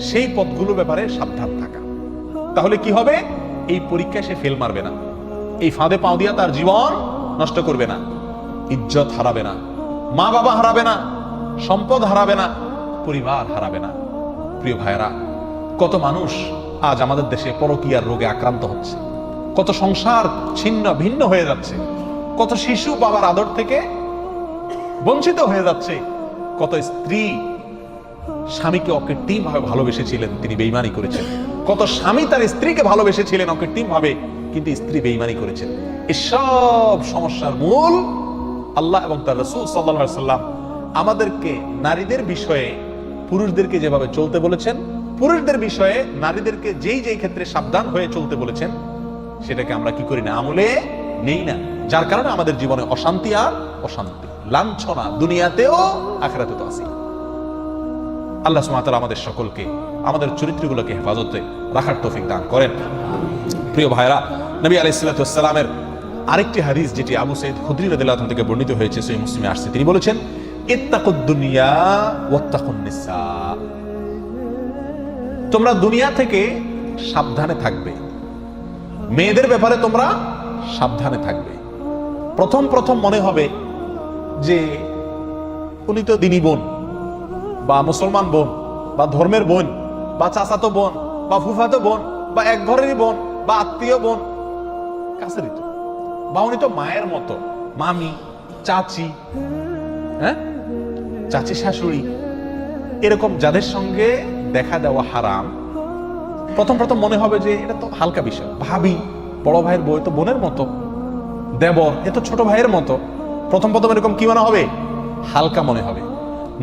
সেই পথগুলোর ব্যাপারে সাবধান থাকা। তাহলে কি হবে? এই পরীক্ষায় সে ফেল মারবে না, এই ফাঁদে পাও দিয়া তার জীবন নষ্ট করবে না, ইজ্জত হারাবে না, মা বাবা হারাবে না, সম্পদ হারাবে না, পরিবার হারাবে না। প্রিয় ভাইরা, কত মানুষ আজ আমাদের দেশে পরকীয়ার রোগে আক্রান্ত হচ্ছে, কত সংসার ছিন্ন ভিন্ন হয়ে যাচ্ছে, কত শিশু বাবার আদর থেকে বঞ্চিত হয়ে যাচ্ছে, কত স্ত্রী স্বামীকে অকৃত্রিম ভাবে ভালোবেসেছিলেন, তিনি বেঈমানি করেছেন, কত স্বামী তার স্ত্রীকে ভালোবেসেছিলেন অকৃত্রিম ভাবে, কিন্তু স্ত্রী বেঈমানি করেছেন। এসব সমস্যার মূল আল্লাহ এবং তার রাসূল সাল্লাল্লাহু আলাইহি ওয়াসাল্লাম আমাদেরকে নারীদের বিষয়ে পুরুষদেরকে যেভাবে চলতে বলেছেন, পুরুষদের বিষয়ে নারীদেরকে যেই যেই ক্ষেত্রে সাবধান হয়ে চলতে বলেছেন, সেটাকে আমরা কি করি না? আমলে নেই না। যার কারণে আমাদের জীবনে অশান্তি আর অশান্তি, লাঞ্ছনা দুনিয়াতেও আখিরাতেও তো আছে। আল্লাহ সুবহানাহু ওয়া তাআলা আমাদের সকলকে আমাদের চরিত্রগুলোকে হেফাজতে রাখার তৌফিক দান করেন। প্রিয় ভাইরা, নবী আলাইহিস সালাতু ওয়াস সালামের আরেকটি হাদিস, যেটি আবু সাঈদ খুদরি রাদিয়াল্লাহু আনহু থেকে বর্ণিত হয়েছে, সহিহ মুসলিমে আসছে, তিনি বলেছেন, ইত্তাকুদ দুনিয়া ওয়াত্তাকুন নিসা, তোমরা দুনিয়া থেকে সাবধানে থাকবে, মেয়েদের ব্যাপারে তোমরা সাবধানে থাকবে। প্রথম প্রথম মনে হবে যে উনি তো দিনী বোন বা মুসলমান বোন বা ধর্মের বোন বা চাচাতো বোন বা ফুফাতো বোন বা এক ঘরেরই বোন বা আত্মীয় বোন, কাছেরই তো, বা উনি তো মায়ের মতো, মামি, চাচি, হ্যাঁ, চাচি শাশুড়ি, এরকম যাদের সঙ্গে দেখা দেওয়া হারাম, প্রথম প্রথম মনে হবে যে এটা তো হালকা বিষয়। ভাবি, বড় ভাইয়ের বউ তো বোনের মতো, দেবর এ তো ছোট ভাইয়ের মতো, প্রথম প্রথম এরকম কি মনে হবে? হালকা মনে হবে।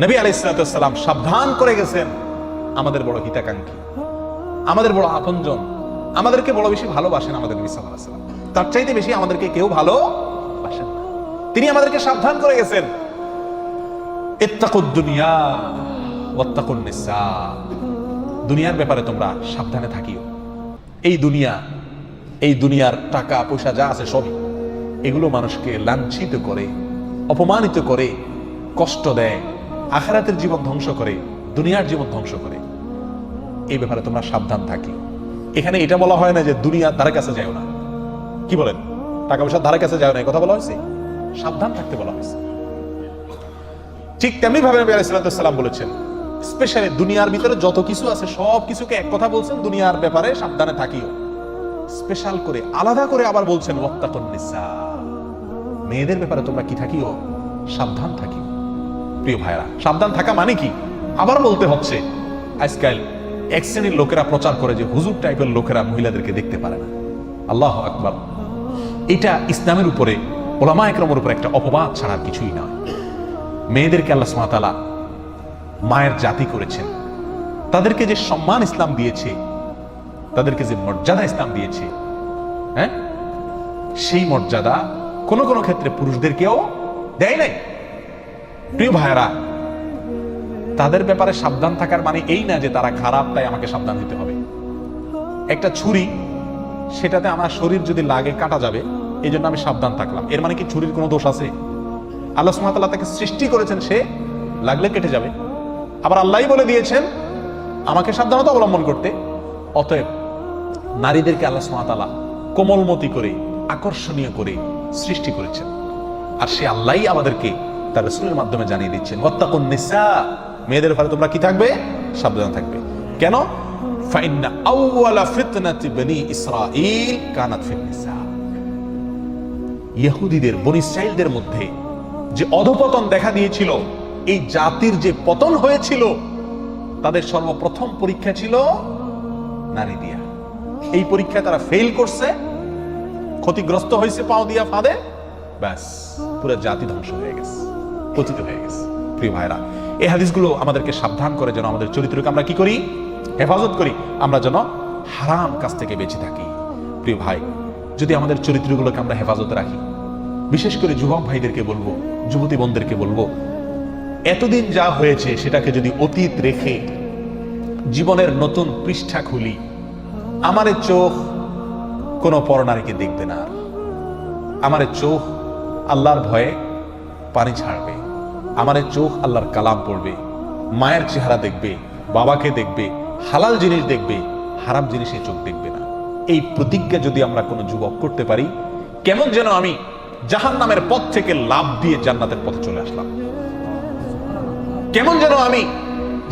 নবী আলাইহিস সালাম সাবধান করে গেছেন, আমাদের বড় হিতাকাঙ্ক্ষী, আমাদের বড় আপনজন, আমাদেরকে বড় বেশি ভালোবাসেন আমাদের নবী সাল্লাল্লাহু আলাইহি ওয়াসাল্লাম, তার চাইতে বেশি আমাদেরকে কেউ ভালোবাসেন না। তিনি আমাদেরকে সাবধান করে গেছেন, ইত্তাকুদ দুনিয়া ওয়াত্তাকুন নিসা, দুনিয়ার ব্যাপারে তোমরা সাবধানে থাকিও। এই দুনিয়া, এই দুনিয়ার টাকা পয়সা যা আছে সবই, এগুলো মানুষকে লাঞ্ছিত করে, অপমানিত করে, কষ্ট দেয়, আখিরাতের জীবন ধ্বংস করে, দুনিয়ার জীবন ধ্বংস করে। এই ব্যাপারে তোমরা সাবধান থাকি। এখানে এটা বলা হয় না যে দুনিয়ার ধারে কাছে যাও না, কি বলেন, টাকা পয়সার ধারে কাছে যাও না, এই কথা বলা হয়েছে, সাবধান থাকতে বলা হয়েছে। ঠিক তেমনি ভাবে নবী আলাইহিস সালাম বলেছেন, স্পেশালি দুনিয়ার ভিতরে যত কিছু আছে সব কিছুকে এক কথা বলছেন, দুনিয়ার ব্যাপারে সাবধানে থাকিও। স্পেশাল করে আলাদা করে আবার বলছেন ওয়াত্তাকুন নিসা, মেয়েদের ব্যাপারে তোমরা কি থাকিও? সাবধান থাকিও। প্রিয় ভাইরা, সাবধান থাকা মানে কি? আবার বলতে হচ্ছে, আজকাল এক শ্রেণীর লোকেরা প্রচার করে যে হুজুর টাইপের লোকেরা মহিলাদেরকে দেখতে পারে না। আল্লাহু আকবার, এটা ইসলামের উপরে, ওলামা একরামের উপরে একটা অপবাদ ছাড়া কিছুই নয়। মেয়েদেরকে আল্লাহ সুবহানাহু ওয়া তাআলা মায়ের জাতি করেছেন, তাদেরকে যে সম্মান ইসলাম দিয়েছে, তাদেরকে যে মর্যাদা ইসলাম দিয়েছে, হ্যাঁ, সেই মর্যাদা কোনো কোনো ক্ষেত্রে পুরুষদেরকেও দেয় নাই। প্রিয় ভাইরা, তাদের ব্যাপারে সাবধান থাকার মানে এই না যে তারা খারাপ, তাই আমাকে সাবধান দিতে হবে। একটা ছুরি, সেটাতে আমার শরীর যদি লাগে কাটা যাবে, এই জন্য আমি সাবধান থাকলাম, এর মানে কি ছুরির কোনো দোষ আছে? আল্লাহ সুবহানাহু ওয়া তাআলা তাকে সৃষ্টি করেছেন, সে লাগলে কেটে যাবে। আবার আল্লাহই বলে দিয়েছেন আমাকে সাবধানতা অবলম্বন করতে। অতএব নারীদেরকে আল্লাহ সুবহানাহু ওয়া তাআলা কোমলমতি করে, আকর্ষণীয় করে সৃষ্টি করেছেন, আর সে আল্লাহই আমাদেরকে তার রাসূলের মাধ্যমে জানিয়ে দিচ্ছেন ওয়াত্তাকুন নিসা, মেয়েদের ব্যাপারে তোমরা কি থাকবে? সাবধান থাকবে। কেন? ফাইন্না আউওয়ালা ফিতনাতি বনি ইসরাঈল কানাত ফিন নিসা, ইহুদিদের, বনি ইসরাঈলদের মধ্যে যে অধপতন দেখা দিয়েছিল, এই জাতির যে পতন হয়েছিল, তাদের সর্বপ্রথম পরীক্ষা ছিল নারী দিয়া। এই পরীক্ষায় তারা ফেল করছে, ক্ষতিগ্রস্ত হয়েছে পাও দিয়া ফাঁদে, ব্যাস পুরো জাতি ধ্বংস হয়ে গেছে, পতিত হয়ে গেছে। প্রিয় ভাইরা, এই হাদিসগুলো আমাদেরকে সাবধান করে যেন আমাদের চরিত্রকে আমরা কি করি? হেফাজত করি, আমরা যেন হারাম কাজ থেকে বেঁচে থাকি। প্রিয় ভাই, যদি আমাদের চরিত্রগুলোকে আমরা হেফাজত রাখি, বিশেষ করে যুবক ভাইদেরকে বলবো, যুবতী বোনদেরকে বলবো, এতদিন যা হয়েছে সেটাকে যদি অতীত রেখে জীবনের নতুন পৃষ্ঠা খুলি, আমার চোখ কোনো পরনারীকে দেখবে না, আমার চোখ আল্লাহর ভয়ে পানি ছাড়বে, আমার চোখ আল্লাহর কালাম পড়বে, মায়ের চেহারা দেখবে, বাবাকে দেখবে, হালাল জিনিস দেখবে, হারাম জিনিসে চোখ দেখবে না। এই প্রতিজ্ঞা যদি আমরা কোনো যুবক করতে পারি, কেমন যেন আমি জাহান্নামের পথ থেকে লাফ দিয়ে জান্নাতের পথে চলে আসলাম, কেমন যেন আমি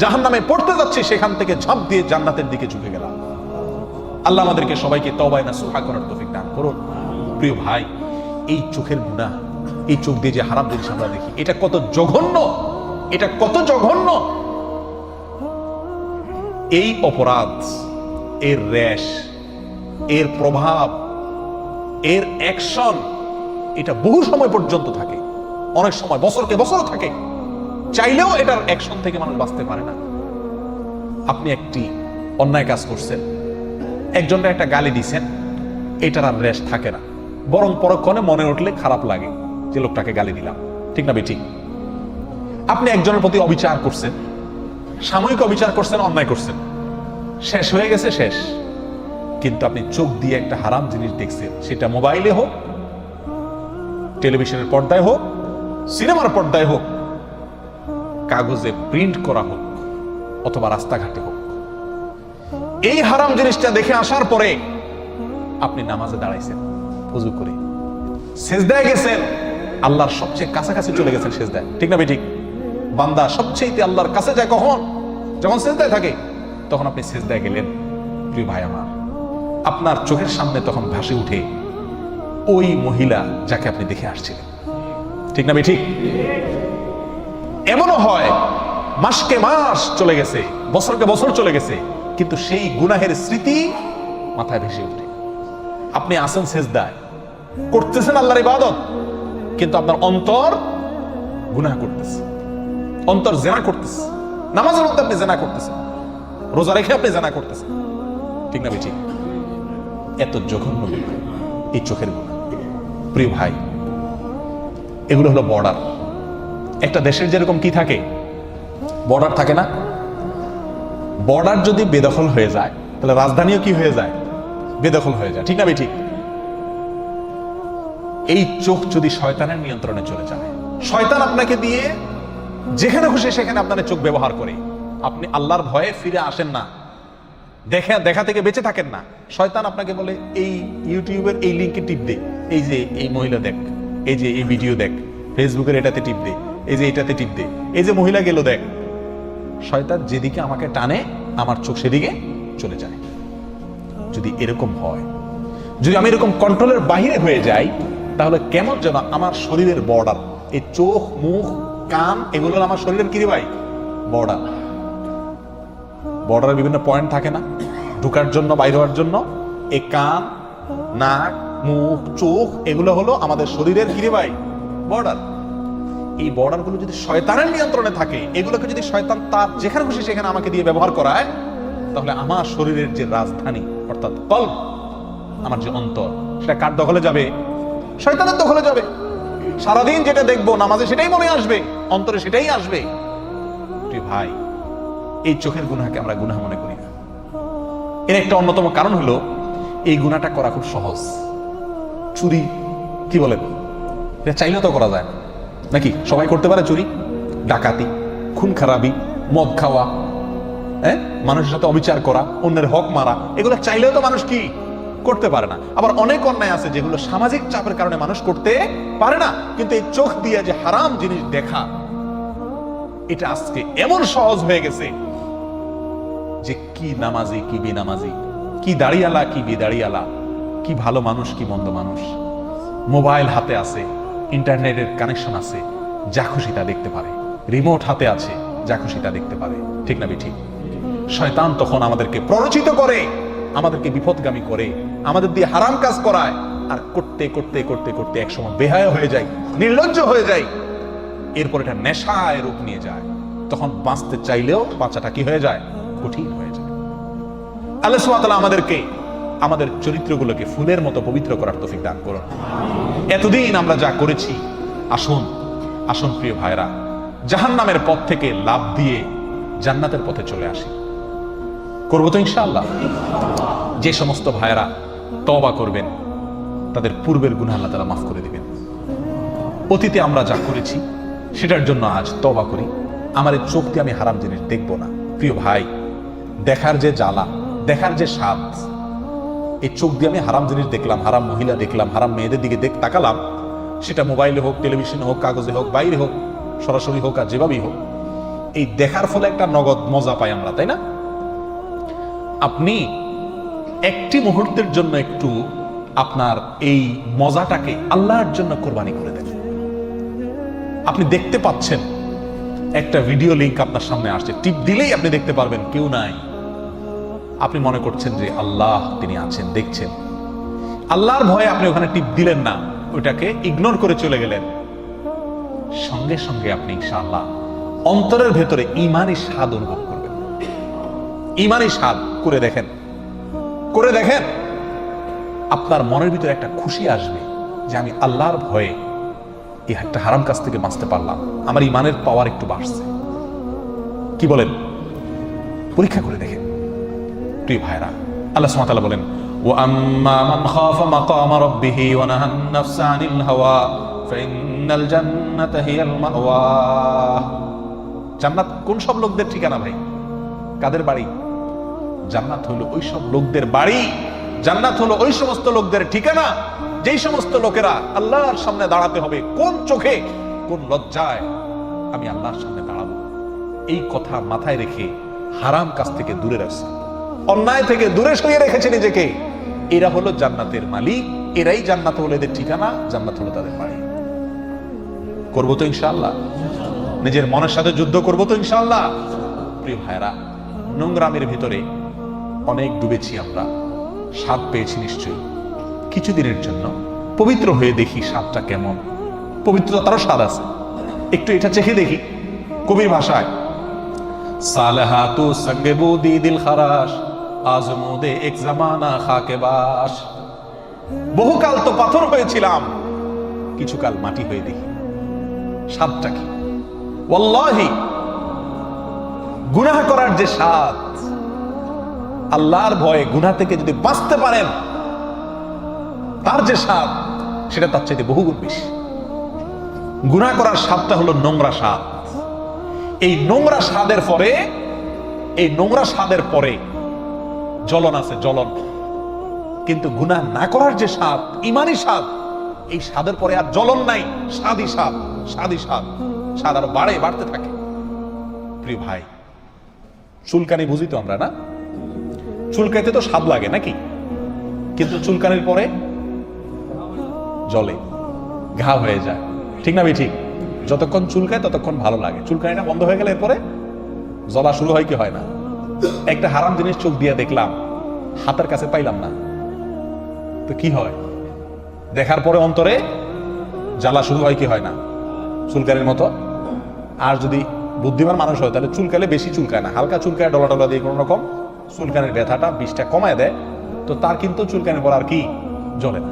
জাহান্নামে পড়তে যাচ্ছি, সেখান থেকে ঝাঁপ দিয়ে জান্নাতের দিকে ঝুঁকে গেলাম। আল্লাহ আমাদেরকে সবাইকে তওবায়ে নাসুহা করার তৌফিক দান করুন। প্রিয় ভাই, এই চোখের গুনাহ, এই চোখ দিয়ে যে হারাম জিনিস আমরা দেখি, এটা কত জঘন্য, এটা কত জঘন্য। এই অপরাধ, এর রেশ, এর প্রভাব, এর অ্যাকশন, এটা বহু সময় পর্যন্ত থাকে, অনেক সময় বছরকে বছর থাকে, চাইলেও এটার অ্যাকশন থেকে মানুষ বাঁচতে পারে না। আপনি একটি অন্যায় কাজ করছেন, একজনকে একটা গালি দিছেন, এটার আর রেশ থাকে না, বরং পরক্ষণে মনে উঠলে খারাপ লাগে যে লোকটাকে গালি দিলাম, ঠিক না বেঠিক? আপনি একজনের প্রতি অবিচার করছেন, সাময়িক অবিচার করছেন, অন্যায় করছেন, শেষ হয়ে গেছে, শেষ। কিন্তু আপনি চোখ দিয়ে একটা হারাম জিনিস দেখছেন, সেটা মোবাইলে হোক, টেলিভিশনের পর্দায় হোক, সিনেমার পর্দায় হোক, কাগজে প্রিন্ট করা হোক অথবা রাস্তাঘাটে হোক, এই হারাম জিনিসটা দেখে আসার পরে আপনি নামাজে দাঁড়াইছেন, ওযু করে সিজদায় গেছেন, আল্লাহর সবচেয়ে কাছাকাছি চলে গেছেন সিজদায়, ঠিক না ঠিক? বান্দা সবচেয়ে আল্লাহর কাছে যায় কখন? যখন সিজদায় থাকে। তখন আপনি সিজদায় গেলেন, প্রিয় ভাই আমার, আপনার চোখের সামনে তখন ভাসে উঠে ওই মহিলা যাকে আপনি দেখে আসছিলেন, ঠিক না ঠিক? এমনও হয় মাসকে মাস চলে গেছে, বছরকে বছর চলে গেছে, কিন্তু সেই গুনাহের স্মৃতি মাথায় ভেসে ওঠে। আপনি আসেন সিজদায়, করতেছেন আল্লাহর ইবাদত, কিন্তু আপনার অন্তর গুনাহ করতেছে, অন্তর জেনা করতেছে। নামাজের মধ্যে আপনি জেনা করতেছেন, রোজা রেখে আপনি জেনা করতেছেন, ঠিক না ঠিক? এত জঘন্য গুনাহ এই চোখের গুনাহ। প্রিয় ভাই, এগুলো হলো বর্ডার। একটা দেশের যেরকম কি থাকে, বর্ডার থাকে না? বর্ডার যদি বেদখল হয়ে যায় তাহলে রাজধানীও কি হয়ে যায়? বেদখল হয়ে যায়, ঠিক না ঠিক? এই চোখ যদি শয়তানের নিয়ন্ত্রণে চলে যায়, শয়তান আপনাকে দিয়ে যেখানে খুশি সেখানে আপনার চোখ ব্যবহার করে, আপনি আল্লাহর ভয়ে ফিরে আসেন না, দেখা থেকে বেঁচে থাকেন না। শয়তান আপনাকে বলে এই ইউটিউবের এই লিঙ্কে টিপ দে, এই যে এই মহিলা দেখ, এই যে এই ভিডিও দেখ, ফেসবুকের এটাতে টিপ দে, এই যে এটাতে টিপ দে, এই যে মহিলা গেল দেখ। শয়তান যেদিকে আমাকে টানে আমার চোখ সেদিকে চলে যায়। যদি এরকম হয়, যদি আমি এরকম কন্ট্রোলের বাইরে হয়ে যাই, তাহলে কেমন যেন আমার শরীরের বর্ডার, এই চোখ, মুখ, কান, এগুলো আমার শরীরের কি রে ভাই? বর্ডার। বর্ডারের বিভিন্ন পয়েন্ট থাকে না ঢুকার জন্য, বাইরে হওয়ার জন্য? এই কান, নাক, মুখ, চোখ, এগুলো হলো আমাদের শরীরের কি রে ভাই? বর্ডার। এই বর্ডারগুলো যদি শয়তানের নিয়ন্ত্রণে থাকে, এগুলোকে যদি শয়তান তার যেখানে খুশি সেখানে আমাকে দিয়ে ব্যবহার করায়, তাহলে আমার শরীরের যে রাজধানী অর্থাৎ কলব, আমার যে অন্তর, সেটা কার দখলে যাবে? শয়তানের দখলে যাবে। সারাদিন যেটা দেখবো নামাজে সেটাই মনে আসবে, অন্তরে সেটাই আসবে। প্রিয় ভাই, এই চোখের গুনাহকে আমরা গুনাহ মনে করি না। এর একটা অন্যতম কারণ হলো এই গুনাহটা করা খুব সহজ। চুরি, কি বলেন, এটা চাইলেও তো করা যায় না, নাকি? সবাই করতে পারে চুরি, ডাকাতি, খুন খারাপি, মদ খাওয়া, মানুষের সাথে অবিচার করা, অন্যের হক মারা, এগুলো চাইলেও তো মানুষ কি করতে পারে না। আবার অনেক অন্যায় আছে যেগুলো সামাজিক চাপের কারণে মানুষ করতে পারে না, কিন্তু এই চোখ দিয়ে যে হারাম জিনিস দেখা, এটা আজকে এমন সহজ হয়ে গেছে যে কি নামাজি কি বেনামাজি, কি দাড়িয়ালা কি বেদাড়িয়ালা, কি ভালো মানুষ কি মন্দ মানুষ, মোবাইল হাতে আছে, ইন্টারনেটের কানেকশন আছে, যা খুশি তা দেখতে পারে, রিমোট হাতে আছে, যা খুশি তা দেখতে পারে, ঠিক না ঠিক? শয়তান তখন আমাদেরকে প্ররোচিত করে, আমাদেরকে বিপদগামী করে, আমাদের দিয়ে হারাম কাজ করায়, আর করতে করতে করতে করতে একসময় বেহায়া হয়ে যায়, নির্লজ্জ হয়ে যায়, এরপর এটা নেশায় রূপ নিয়ে যায়। তখন বাঁচতে চাইলেও বাঁচাটা কি হয়ে যায়? কঠিন হয়ে যায়। আল্লাহ সুবহানাহু ওয়া তাআলা আমাদেরকে আমাদের চরিত্রগুলোকে ফুলের মতো পবিত্র করার তৌফিক দান করুন। এতদিন আমরা যা করেছি, আসুন আসুন প্রিয় ভাইরা, জাহান্নামের পথ থেকে লাফ দিয়ে জান্নাতের পথে চলে আসি। করবো তো ইনশাআল্লাহ। যে সমস্ত ভাইরা তওবা করবেন, তাদের পূর্বের গুনাহ আল্লাহ তাআলা মাফ করে দিবেন। অতীতে আমরা যা করেছি সেটার জন্য আজ তওবা করি। আমার এই চোখ দিয়ে আমি হারাম জিনিস দেখবো না। প্রিয় ভাই, দেখার যে জ্বালা, দেখার যে স্বাদ, এই চোখ দিয়ে আমি হারাম জিনিস দেখলাম, হারাম মহিলা দেখলাম, হারাম মেয়েদের দিকে তাকালাম, সেটা মোবাইলে হোক, টেলিভিশনে হোক, কাগজে হোক, বাইরে হোক, সরাসরি হোক, আর যেভাবেই হোক, এই দেখার ফলে একটা নগদ মজা পাই আমরা, তাই না? আপনি একটি মুহূর্তের জন্য একটু আপনার এই মজাটাকে আল্লাহর জন্য কোরবানি করে দেন। আপনি দেখতে পাচ্ছেন একটা ভিডিও লিংক আপনার সামনে আসছে, টিপ দিলেই আপনি দেখতে পারবেন কেউ নাই। আপনি মনে করছেন যে আল্লাহ তিনি আছেন, দেখছেন। আল্লাহর ভয়ে আপনি ওখানে টিপ দিলেন না, ওটাকে ইগনোর করে চলে গেলেন। সঙ্গে সঙ্গে আপনি ইনশাআল্লাহ অন্তরের ভেতরে ঈমানি স্বাদ অনুভব করবেন। ঈমানি স্বাদ করে দেখেন, করে দেখেন, আপনার মনের ভিতরে একটা খুশি আসবে যে আমি আল্লাহর ভয়ে এই একটা হারাম কাজ থেকে বাঁচতে পারলাম, আমার ঈমানের পাওয়ার একটু বাড়ছে। কি বলেন? পরীক্ষা করে দেখেন প্রিয় ভাইরা। আল্লাহ সুবহানাহু ওয়া তাআলা বলেন, ওয়া আম্মা মান খাফা মাকামা রাব্বিহি ওয়া নাহান নাফসা আনিল হাওয়া ফাইন্নাল জান্নাতা হিয়াল মাওয়া। জান্নাত কোন সব লোকদের ঠিকানা ভাই? কাদের বাড়ি? জান্নাত হলো ওই সব লোকদের বাড়ি, জান্নাত হলো ওই সমস্ত লোকদের ঠিকানা যেই সমস্ত লোকেরা আল্লাহর সামনে দাঁড়াতে হবে। কোন চোখে, কোন লজ্জায় আমি আল্লাহর সামনে দাঁড়াবো, এই কথা মাথায় রেখে হারাম কাজ থেকে দূরে রাখছে, অন্যায় থেকে দূরে সরিয়ে রেখেছে নিজেকে। এরা হলো জান্নাতের মালিক, এরাই জান্নাত হলো এদের ঠিকানা, জান্নাত হলো তাদের বাড়ি। করবো তো ইনশাআল্লাহ? নিজের মনের সাথে যুদ্ধ করবো তো ইনশাআল্লাহ? প্রিয় ভাইরা, নোংরামের ভিতরে অনেক ডুবেছি আমরা, স্বাদ পেয়েছি নিশ্চয়ই। কিছুদিনের জন্য পবিত্র হয়ে দেখি স্বাদটা কেমন। পবিত্রতারও স্বাদ আছে, একটু এটা চেখে দেখি। কবির ভাষায়, সালেহাতু সঙ্গে বুদি দিল খারাস, আজমুদে এক জামানা খাকে বাস। বহুকাল তো পাথর হয়েছিলাম, কিছুকাল মাটি হয়ে দেখি স্বাদটা কি। ওয়াল্লাহি, গুনাহ করার যে স্বাদ, আল্লাহর ভয়ে গুনাহ থেকে যদি বাঁচতে পারেন তার যে স্বাদ, সেটা তার চাইতে বহুগুণ বেশি। গুনাহ করার স্বাদটা হলো নোংরা স্বাদ। এই নোংরা স্বাদের পরে, এই নোংরা স্বাদের পরে জ্বলন আছে, জ্বলন। কিন্তু গুনাহ না করার যে স্বাদ, ইমানি স্বাদ, এই স্বাদের পরে আর জ্বলন নাই, স্বাদই স্বাদ, স্বাদই স্বাদ, স্বাদ আরো বাড়তে থাকে। প্রিয় ভাই, চুলকানি বুঝি তো আমরা, না? চুলকাইতে তো স্বাদ লাগে নাকি? কিন্তু চুলকানির পরে জ্বলে, ঘা হয়ে যায়, ঠিক না? ঠিক। যতক্ষণ চুলকায় ততক্ষণ ভালো লাগে, চুলকানিটা বন্ধ হয়ে গেলে এরপরে জ্বলা শুরু হয় কি হয় না? একটা হারাম জিনিস চোখ দিয়ে দেখলাম, হাতের কাছে পাইলাম না, তো কি হয়? দেখার পরে অন্তরে জ্বালা শুরু হয় কি হয় না? চুলকানির মতো। আর যদি বুদ্ধিমান মানুষ হয় তাহলে চুলকালে বেশি চুলকায় না, হালকা চুলকায়, ডলা ডলা দিয়ে কোনো রকম চুলকানির ব্যথাটা, বিষটা কমায় দেয়, তো তার কিন্তু চুলকানির পর আর কি জ্বলে না,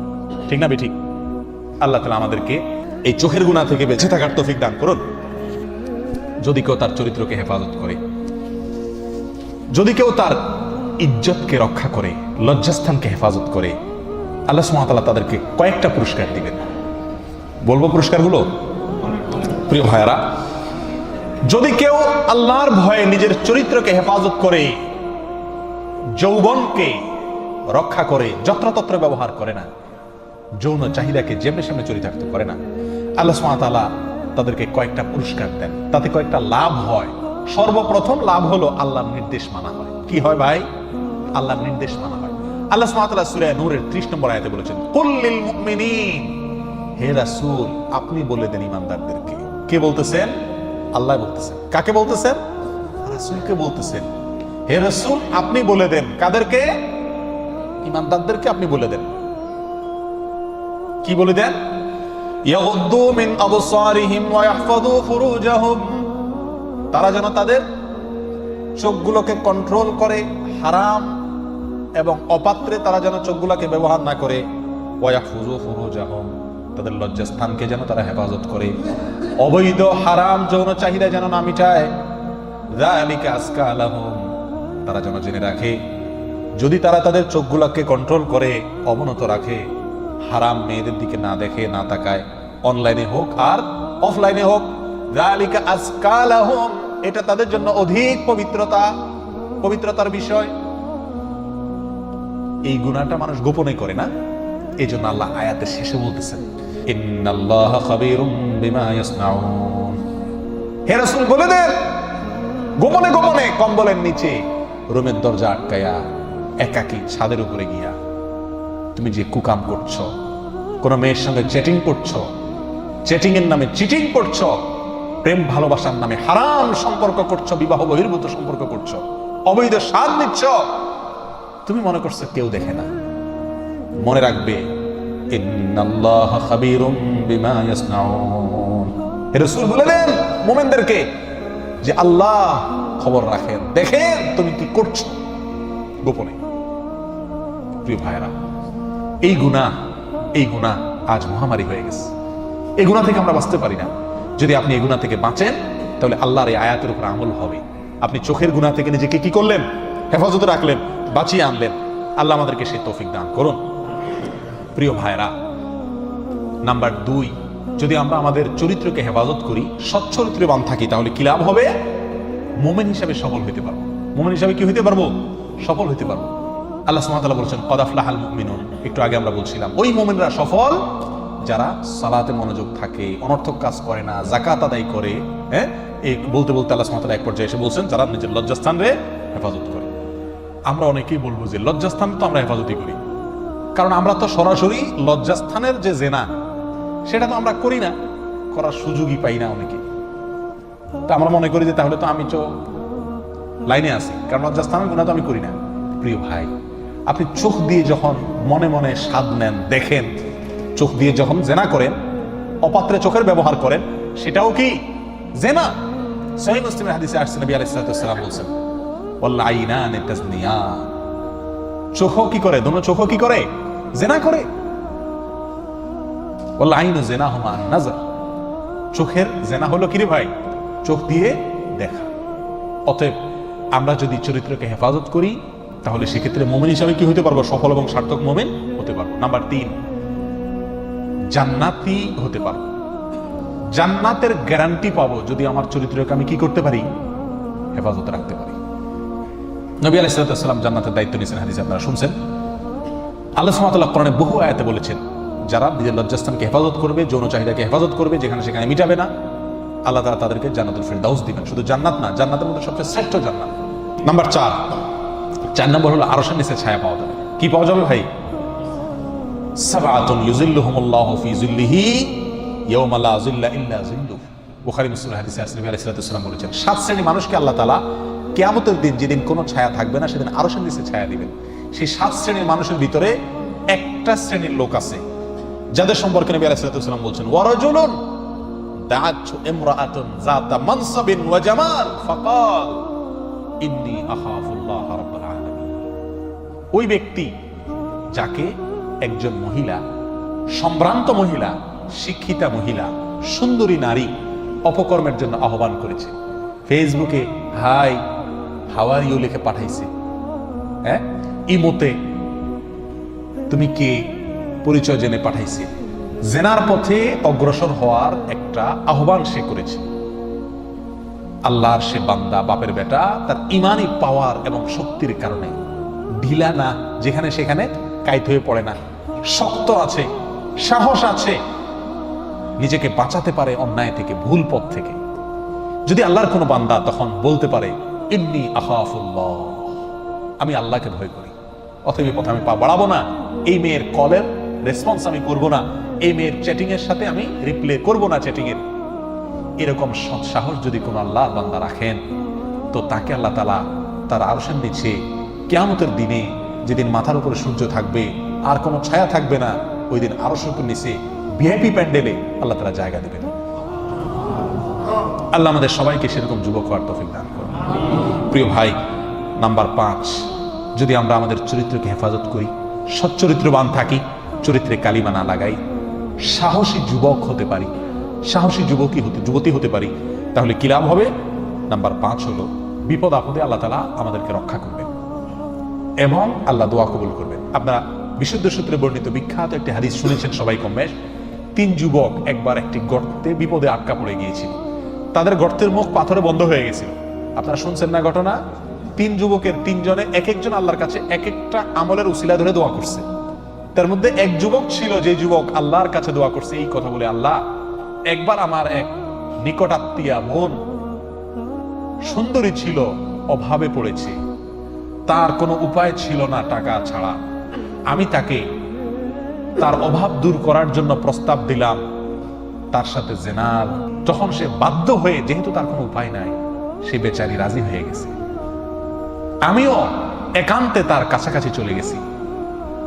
ঠিক না? ঠিক। আল্লাহ তাআলা আমাদেরকে এই চোখের গুনাহ থেকে বেঁচে থাকার তৌফিক দান করুন। যদি কেউ তার চরিত্রকে হেফাজত করে, যদি কেউ তার ইজ্জতকে রক্ষা করে, লজ্জাস্থানকে হেফাজত করে, আল্লাহ সুবহানাহু ওয়া তাআলা তাদেরকে কয়েকটা পুরস্কার দিবেন। বলবো পুরস্কারগুলো? প্রিয় ভাইরা, যদি কেউ আল্লাহর ভয়ে নিজের চরিত্রকে হেফাজত করে, যৌবনকে রক্ষা করে, যত্রতত্র ব্যবহার করে না, যৌন চাহিদাকে যেমনি সামনে চরিতার্থ করে না, আল্লাহ সুবহানাহু ওয়া তাআলা তাদেরকে কয়েকটা পুরস্কার দেন। তাতে কয়েকটা লাভ হয়। সর্বপ্রথম লাভ হলো আল্লাহর নির্দেশ মানা হয়। কি হয় ভাই? আল্লাহর নির্দেশ মানা হয়। আল্লাহ সুবহানাহু ওয়া তাআলা সূরা নূরের 30 নম্বর আয়াতে বলেছেন, কুল লিল মুমিনিন, হে রাসূল আপনি বলে দেন ঈমানদারদেরকে। কে বলতেছেন? আল্লাহ বলতেছেন। কাকে বলতেছেন? রাসূলকে বলতেছেন। হে রাসূল আপনি বলে দেন। কাদেরকে? ঈমানদারদেরকে আপনি বলে দেন। কি বলে দেন? ইয়াগুদ্দু মিন আবসারিহিম ওয়া ইয়াহফাযু ফুরুজাহুম, তারা যেন তাদের চোখগুলোকে কন্ট্রোল করে, হারাম এবং অপাত্রে তারা যেন চোখগুলোকে ব্যবহার না করে। ওয়া ইয়াহফাযু ফুরুজাহুম, তাদের লজ্জাস্থানকে যেন তারা হেফাজত করে, অবৈধ হারাম যৌন চাহিদা যেন না মিটায়। যালিকা আজকা লাহুম, তারা যেন জেনে রাখে, যদি তারা তাদের চোখগুলোকে কন্ট্রোল করে, অবনত রাখে, হারাম মেয়েদের দিকে না দেখে, না তাকায়, অনলাইনে হোক আর অফলাইনে হোক, যালিকা আজকা লাহুম, এটা তাদের জন্য অধিক পবিত্রতার বিষয়। এই গুনাহটা মানুষ গোপনে করে না, এই জন্য আল্লাহ আয়াতের শেষে বলতেছেন, ইন্নাল্লাহা খাবীরুম বিমা ইয়াসনাউন। হে রাসূল বলে দেন, গোপনে গোপনে কম্বলের নিচে, রুমের দরজা আটকায়া, একাকী ছাদের উপরে গিয়া তুমি যে কুকাম করছো, কোন মেয়ের সঙ্গে চ্যাটিং করছো, চ্যাটিং এর নামে চিটিং করছো, প্রেম ভালোবাসার নামে হারাম সম্পর্ক করছো, বিবাহ বহির্ভূত সম্পর্ক করছো, অবৈধ স্বাদ নিচ্ছ, তুমি মনে করছো কেউ দেখে না। মনে রাখবে, ইন্নাল্লাহা খাবীরুম বিমা ইয়াসনাউন। হে রাসূল বলে দেন মুমিনদেরকে যে আল্লাহ খবর রাখেন, দেখেন তুমি কি করছো গোপনে। প্রিয় ভাইরা, এই গুনাহ আজ মহামারী হয়ে গেছে। এই গুনাহ থেকে আমরা বাঁচতে পারি না। যদি আপনি এই গুনাহ থেকে বাঁচেন, তাহলে আল্লাহর এই আয়াতের উপর আমল হবে। আপনি চোখের গুনাহ থেকে নিজেকে কি করলেন? হেফাজতে রাখলেন, বাঁচিয়ে আনলেন। আল্লাহ আমাদেরকে সেই তৌফিক দান করুন। প্রিয় ভাইরা, নাম্বার 2, যদি আমরা আমাদের চরিত্রকে হেফাজত করি, সৎ চরিত্রবান থাকি, তাহলে কি লাভ হবে? মুমিন হিসাবে সফল হইতে পারবো। মুমিন হিসাবে কি হইতে পারবো? সফল হইতে পারবো। আল্লাহ সুবহানাহু ওয়া তাআলা বলেছেন কদ আফলাহাল মুমিনুন, একটু আগে আমরা বলছিলাম ওই মুমিনরা সফল যারা সালাতে মনোযোগ থাকে, অনর্থক কাজ করে না, যাকাত আদায় করে। হ্যাঁ, এই বলতে বলতে আল্লাহ সুবহানাহু ওয়া তাআলা এক পর্যায়ে এসে বলছেন যারা নিজের লজ্জাস্থান রে হেফাজত করে। আমরা অনেকেই বলবো যে লজ্জাস্থান তো আমরা হেফাজতই করি, কারণ আমরা তো সরাসরি লজ্জাস্থানের যে জেনা সেটা তো আমরা করি না, করার সুযোগই পাই না অনেকে। তো আমরা মনে করি যে তাহলে তো আমি তো লাইনে আছি, কারণ লজ্জাস্থানের গুনাহ তো আমি করি না। প্রিয় ভাই, আপনি চোখ দিয়ে যখন মনে মনে স্বাদ নেন, দেখেন, চোখ দিয়ে যখন জেনা করেন, অপাত্রে চোখের ব্যবহার করেন, সেটাও কি জেনা? সহিহ মুসলিমের হাদিসে আসছে নবী আলাইহিস সালাম বলেছেন ওয়াল আইনানি তাজনিয়ান, চোখও কি করে? দোনো চোখও কি করে? জেনা করে। ওয়াল আইনু জিনাহুমা আন-নাজর, চোখের জেনা হলো কি রে ভাই? চোখ দিয়ে দেখা। অতএব আমরা যদি চরিত্রকে হেফাজত করি তাহলে সেক্ষেত্রে মুমিন হিসাবে কি হতে পারবো? সফল এবং সার্থক মুমিন হতে পারবো। নাম্বার 3, জান্নাতি হতে পারবো। জান্নাতের গ্যারান্টি পাবো যদি আমার চরিত্রকে আমি কি করতে পারি? হেফাজত রাখতে পারি। নবী আলাইহিস সালাম জান্নাতের দায়িত্ব নিয়েছেন, হাদিসে আপনারা শুনছেন। আল্লাহ সুবহানাহু ওয়া তাআলা কোরআনে বহু আয়াতে বলেছেন যারা নিজের লজ্জাস্থানকে হেফাজত করবে, যৌন চাহিদাকে হেফাজত করবে, যেখানে সেখানে মিটাবে না, আল্লাহ তাআলা তাদেরকে জান্নাতুল ফিরদাউস দিবেন। শুধু জান্নাত না, জান্নাতের মধ্যে সবচেয়ে শ্রেষ্ঠ জান্নাত। নাম্বার 4 নম্বর হলো আরশের নিচে ছায়া পাওয়া যাবে। কি পাওয়া যাবে ভাই? সাবআতুন ইউযিল্লুহুমুল্লাহু ফি যিল্লিহি ইয়াওমা লা যিল্লা ইল্লা যিল্লুহু। বুখারী মুসলিমের হাদিসে আছে, নবী আলাইহিস সালাম বলেছেন 7 শ্রেণীর মানুষকে আল্লাহ তাআলা কিয়ামতের দিন, যেদিন কোনো ছায়া থাকবে না, সেদিন আরশের নিচে ছায়া দিবেন। সেই 7 শ্রেণীর মানুষের ভিতরে একটা শ্রেণীর লোক আছে যাদের সম্পর্কে নবী আলাইহিস সালাম বলছেন ওয়ারাজুলুন দাআতু ইমরাআতুন যাতা মানসাবিন ওয়া জামাল ফাকাল ইন্নী আখাফুল্লাহ রাব্বুল আলামিন। ওই ব্যক্তি যাকে একজন মহিলা, সম্ভ্রান্ত মহিলা, শিক্ষিতা মহিলা, সুন্দরী নারী অপকর্মের জন্য আহ্বান করেছে, ফেসবুকে হাই হাউ আর ইউ লিখে পাঠাইছে, হ্যাঁ, ইমোতে তুমি কে পরিচয় জেনে পাঠাইছে, জেনার পথে অগ্রসর হওয়ার একটা আহ্বান সে করেছে। আল্লাহর সে বান্দা, বাপের বেটা, তার ইমানি পাওয়ার এবং শক্তির কারণে ঢিলা না, যেখানে সেখানে কাইত হয়ে পড়ে না, শক্ত আছে, সাহস আছে, নিজেকে বাঁচাতে পারে অন্যায় থেকে, ভুল পথ থেকে। যদি আল্লাহর কোনো বান্দা তখন বলতে পারে ইন্নী আখাফুল্লাহ, আমি আল্লাহকে ভয় করি, অতএব পথে আমি পা বাড়াবো না, এই মেয়ের কলের রেসপন্স আমি করব না, এই মেয়ের চ্যাটিং এর সাথে আমি রিপ্লে করব না চ্যাটিং এর, এরকম সৎ সাহস যদি কোনো আল্লাহর বান্দা রাখেন, তো তাকে আল্লাহ তাআলা তার আরশের নিচে কিয়ামতের দিনে, যেদিন মাথার উপরে সূর্য থাকবে আর কোনো ছায়া থাকবে না, ওই দিন আরশের নিচে ভিআইপি প্যান্ডেলে আল্লাহ তাআলা জায়গা দেবেন। আল্লাহ আমাদের সবাইকে সেরকম যুবক হওয়ার তৌফিক দান করুন। প্রিয় ভাই, নাম্বার 5, যদি আমরা আমাদের চরিত্রকে হেফাজত করি, সচ্চরিত্রবান থাকি, চরিত্রে কালিমা না লাগাই, সাহসী যুবক হতে পারি, সাহসী যুবতী হতে পারি, তাহলে কি লাভ হবে? নাম্বার 5 হলো বিপদ আপদে আল্লাহ তাআলা আমাদেরকে রক্ষা করবেন এবং আল্লাহ দোয়া কবুল করবেন। আপনারা বিশুদ্ধ সূত্রে বর্ণিত বিখ্যাত একটি হাদিস শুনেছেন সবাই কম বেশ। 3 যুবক একবার একটি গর্তে বিপদে আটকা পড়ে গিয়েছিল, তাদের গর্তের মুখ পাথরে বন্ধ হয়ে গেছিল। আপনারা শুনছেন না ঘটনা? 3 যুবকের 3 জনে এক একজন আল্লাহর কাছে এক একটা আমলের উসিলা ধরে দোয়া করছে। তার মধ্যে এক যুবক ছিল যে যুবক আল্লাহর কাছে দোয়া করছে এই কথা বলে, আল্লাহ, একবার আমার এক নিকট আত্মীয়া বোন সুন্দরী ছিল, অভাবে পড়েছে, তার কোনো উপায় ছিল না টাকা ছাড়া, আমি তাকে তার অভাব দূর করার জন্য প্রস্তাব দিলাম তার সাথে জেনার। তখন সে বাধ্য হয়ে, যেহেতু তার কোনো উপায় নাই, সে বেচারি রাজি হয়ে গেছে। আমিও একান্তে তার কাছাকাছি চলে গেছি,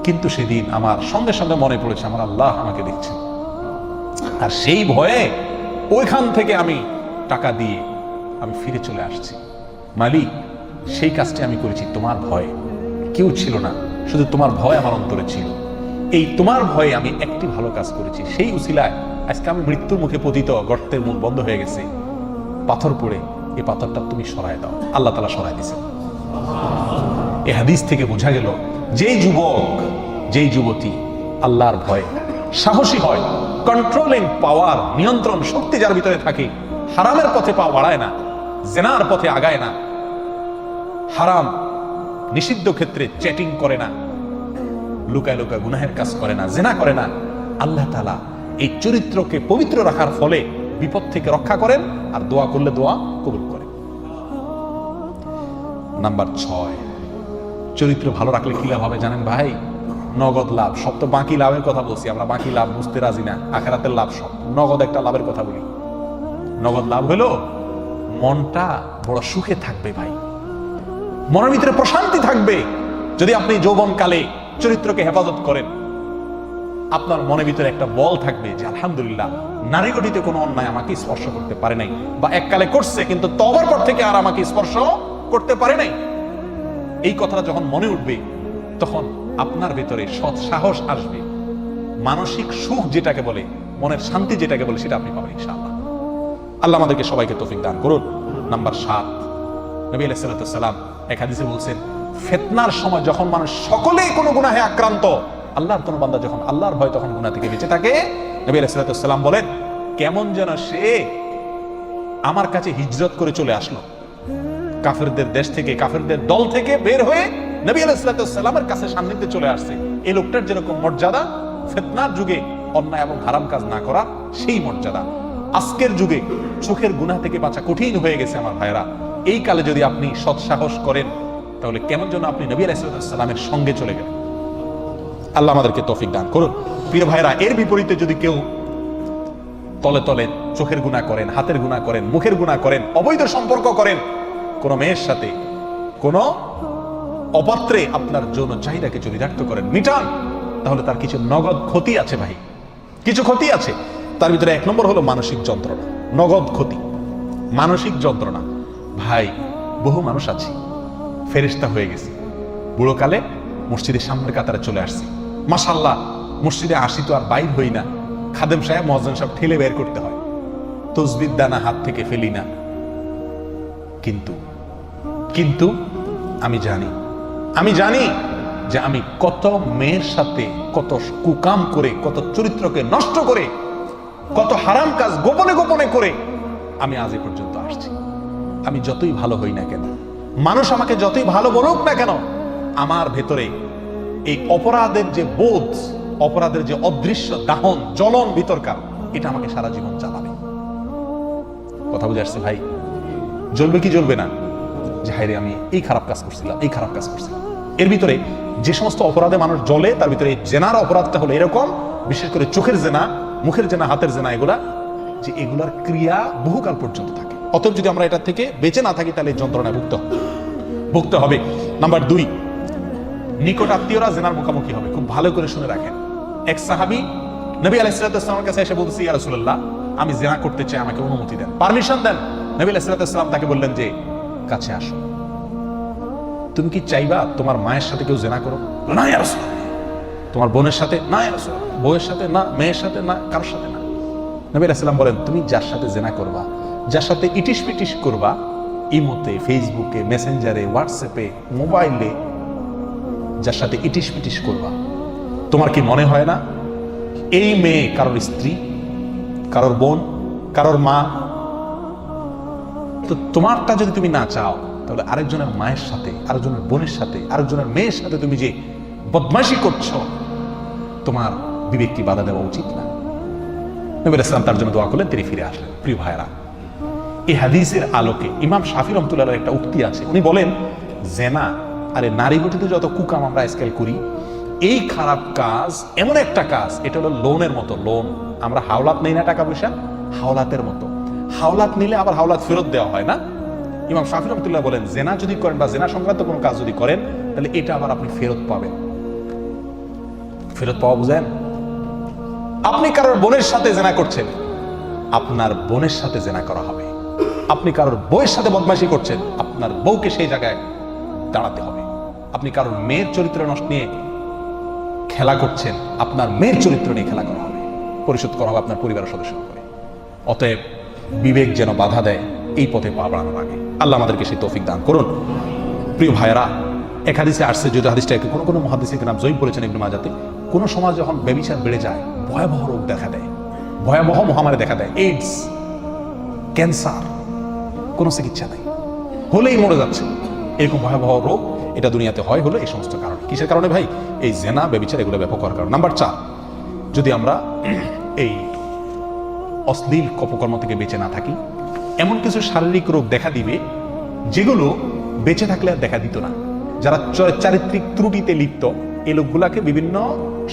কিন্তু সেদিন আমার সঙ্গে সঙ্গে মনে পড়েছে আমার আল্লাহ আমাকে দেখছেন, আর সেই ভয়ে ওইখান থেকে আমি টাকা দিয়ে আমি ফিরে চলে আসছি। মালিক, সেই কাজটি আমি করেছি তোমার ভয়ে, কেউ ছিল না, শুধু তোমার ভয় আমার অন্তরে ছিল। এই তোমার ভয়ে আমি একটি ভালো কাজ করেছি, সেই উসিলায় আজকে আমি মৃত্যুর মুখে পতিত, গর্তের মুখ বন্ধ হয়ে গেছে, পাথর পড়ে, এই পাথরটা তুমি সরায় দাও। আল্লাহ তাআলা সরায় দিয়েছে। এই হাদিস থেকে বোঝা গেল, যেই যুবক, যেই যুবতী আল্লাহর ভয়ে সাহসী হয়, কন্ট্রোলিং পাওয়ার, নিয়ন্ত্রণ শক্তি যার ভিতরে থাকে, হারামের পথে পা বাড়ায় না, জেনার পথে আগায় না, হারাম নিষিদ্ধ ক্ষেত্রে চ্যাটিং করে না, লুকায় লুকায় গুনাহের কাজ করে না, জেনা করে না, আল্লাহ তাআলা এই চরিত্রকে পবিত্র রাখার ফলে বিপদ থেকে রক্ষা করেন, আর দোয়া করলে দোয়া কবুল করেন। নাম্বার 6, চরিত্র ভালো রাখলে কি লাভ হবে জানেন ভাই? নগদ লাভ। সব তো বাকি লাভের কথা বলছি, আমরা বাকি লাভ বুঝতে রাজি না। আখিরাতের লাভ সব, নগদ একটা লাভের কথা বলি। নগদ লাভ হলো মনটা বড় সুখে থাকবে ভাই, মনের ভিতরে প্রশান্তি থাকবে। যদি আপনি যৌবনকালে চরিত্রকে হেফাজত করেন, আপনার মনের ভিতরে একটা বল থাকবে যে আলহামদুলিল্লাহ, নারী গঠিতে কোনো অন্যায় আমাকে স্পর্শ করতে পারে নাই, বা এককালে করছে কিন্তু তওবার পর থেকে আর আমাকে স্পর্শ করতে পারে নাই। এই কথাটা যখন মনে উঠবে, তখন আপনার ভিতরে সৎ সাহস আসবে, মানসিক সুখ যেটাকে বলে, মনের শান্তি যেটাকে বলে, সেটা আপনি পাবেন ইনশাআল্লাহ। আল্লাহ আমাদেরকে সবাইকে তৌফিক দান করুন। নাম্বার 7, নবী আলাইহিস সালাতু ওয়াস সালাম এক হাদিসে বলছেন, ফিতনার সময় যখন মানুষ সকলেই কোনো গুনাহে আক্রান্ত, আল্লাহর কোন বান্দা যখন আল্লাহর ভয় তখন গুনাহ থেকে বেঁচে থাকে, নবী আলাইহিস সালাতু ওয়াস সালাম বলেন, কেমন যেন সে আমার কাছে হিজরত করে চলে আসলো, কাফেরদের দেশ থেকে, কাফেরদের দল থেকে বের হয়ে নবী আলাইহিস সালাতু ওয়াস সালামের কাছে সান্নিধ্যে চলে আসছে। এই লোকটার যেরকম মর্যাদা ফিতনার যুগে অন্যায় এবং হারাম কাজ না করা, সেই মর্যাদা আজকের যুগে চোখের গুনাহ থেকে বাঁচা কঠিন হয়ে গেছে আমার ভাইরা। এই কালে যদি আপনি সৎ সাহস করেন, তাহলে কেমন যেন আপনি নবী আলাইহিস সালামের সঙ্গে চলে গেলেন। আল্লাহ আমাদেরকে তৌফিক দান করুন। প্রিয় ভাইরা, এর বিপরীতে যদি কেউ তলে তলে চোখের গুনাহ করেন, হাতের গুনাহ করেন, মুখের গুনাহ করেন, অবৈধ সম্পর্ক করেন, কোন মেয়ের সাথে, কোন অপাত্রে আপনার যৌন চাহিদাকে চরিতার্থ করেন, মিটান, তাহলে তার কিছু নগদ ক্ষতি আছে ভাই, কিছু ক্ষতি আছে। তার ভিতরে 1 নম্বর হলো মানসিক যন্ত্রণা, নগদ ক্ষতি, মানসিক যন্ত্রণা। ভাই, বহু মানুষ আছে ফেরেশতা হয়ে গেছে, বুড়োকালে মসজিদের সামনের কাতারে চলে আসছে, মাশাআল্লাহ, মসজিদে আসি তো আর বাইর হই না, খাদেম সাহেব, মুয়াজ্জিন সাহেব ঠেলে বের করতে হয়, তসবির দানা হাত থেকে ফেলি না। কিন্তু আমি জানি যে আমি কত মেয়ের সাথে কত কুকাম করে, কত চরিত্রকে নষ্ট করে, কত হারাম কাজ গোপনে গোপনে করে আমি আজ এ পর্যন্ত আসছি। আমি যতই ভালো হই না কেন, মানুষ আমাকে যতই ভালো বলুক না কেন, আমার ভেতরে এই অপরাধের যে বোধ, অপরাধের যে অদৃশ্য দাহন জ্বলন ভিতরকার, এটা আমাকে সারা জীবন চালাবে। কথা বুঝে আসছে ভাই? জ্বলবে কি জ্বলবে না? যে হায়রে আমি এই খারাপ কাজ করছিলাম, এই খারাপ কাজ করছিলাম। এর ভিতরে যে সমস্ত অপরাধে মানুষ জ্বলে, তার ভিতরে জেনার অপরাধটা হলো এরকম, বিশেষ করে চোখের জেনা, মুখের জেনা, হাতের জেনা, এগুলা যে এগুলার ক্রিয়া বহুকাল পর্যন্ত থাকে। অতএব যদি আমরা এটা থেকে বেঁচে না থাকি, তাহলে যন্ত্রণায় ভুগতে হবে। নাম্বার 2, নিকট আত্মীয়রা জেনার মুখোমুখি হবে। খুব ভালো করে শুনে রাখেন। এক সাহাবী নবী আলাইহিস সালামের কাছে এসে বলছে, ইয়া রাসূলুল্লাহ, আমি জেনা করতে চাই, আমাকে অনুমতি দেন, পারমিশন দেন। নবী আলাইহিস সালাম তাকে বললেন যে, কাছে আসো, তুমি কি চাইবা তোমার মায়ের সাথে কেউ জেনা করো? না ইয়া রাসূলুল্লাহ। তোমার বোনের সাথে? না ইয়া রাসূলুল্লাহ। বউয়ের সাথে? না। মেয়ের সাথে? না। কারোর সাথে না। নবী আলাইহিস সালাম বলেন, তুমি যার সাথে জেনা করবা, যার সাথে ইটিশ পিটিশ করবা, ইমোতে, ফেসবুকে, মেসেঞ্জারে, হোয়াটসঅ্যাপে, মোবাইলে, যার সাথে ইটিশ পিটিশ করবা, তোমার কি মনে হয় না এই মেয়ে কারোর স্ত্রী, কারোর বোন, কারোর মা? তো তোমারটা যদি তুমি না চাও, তাহলে আরেকজনের মায়ের সাথে, আরেকজনের বোনের সাথে, আরেকজনের মেয়ের সাথে তুমি যে বদমাশি করছো, তোমার বিবেক কি বাধা দেওয়া উচিত না? নবী আলাইহিস সালাম তার জন্য দোয়া করলেন, তিনি ফিরে আসলেন। প্রিয় ভাইরা, এই হাদিসের আলোকে ইমাম শাফি রাহমাতুল্লাহর একটা উক্তি আছে। উনি বলেন, জেনা আরে নারী গঠিত যত কুকাম আমরা স্কেল করি, এই খারাপ কাজ এমন একটা কাজ, এটা হলো লোনের মতো। লোন, আমরা হাওলাত নেই না টাকা পয়সা, হাওলাতের মতো। হাওলাত নিলে আবার হাওলাত ফেরত দেওয়া হয় না। ইমাম শাফি রাহমাতুল্লাহ বলেন, জেনা যদি করেন বা জেনা সংক্রান্ত কোনো কাজ যদি করেন, তাহলে এটা আবার আপনি ফেরত পাবেন। ফেরত পাওয়া বুঝেন? আপনি কারোর বোনের সাথে জেনা করছেন, আপনার বোনের সাথে জেনা করা হবে। আপনি কারোর বউয়ের সাথে বদমাশি করছেন, আপনার বউকে সেই জায়গায় দাঁড়াতে হবে। আপনি কারোর মেয়ের চরিত্র নষ্ট নিয়ে খেলা করছেন, আপনার মেয়ের চরিত্র নিয়ে খেলা করা হবে, পরিশোধ করা হবে আপনার পরিবারের সদস্য করে। অতএব বিবেক যেন বাধা দেয় এই পথে পা বাড়ানোর আগে। আল্লাহ আমাদেরকে সেই তৌফিক দান করুন। প্রিয় ভাইয়েরা, এক হাদিসে আসছে, যদি হাদিসটাকে কোনো মুহাদ্দিস ইকরাম জয়ীফ বলেছেন ইবনে মাজাতে, কোন সমাজ যখন ব্যভিচার বেড়ে যায়, ভয়াবহ রোগ দেখা দেয়, ভয়াবহ মহামারী দেখা দেয়, এইডস, ক্যান্সার, কোনো চিকিৎসা নাই, হলেই মরে যাচ্ছে। এরকম ভয়াবহ রোগ এটা দুনিয়াতে হয় হলো এই সমস্ত কারণে। কিসের কারণে ভাই? এই জেনা, ব্যভিচার, এগুলো ব্যাপক হওয়ার কারণ। নাম্বার 4, যদি আমরা এই অশ্লীল কর্ম থেকে বেঁচে না থাকি, এমন কিছু শারীরিক রোগ দেখা দিবে যেগুলো বেঁচে থাকলে আর দেখা দিত না। যারা চারিত্রিক ত্রুটিতে লিপ্ত, এই লোকগুলাকে বিভিন্ন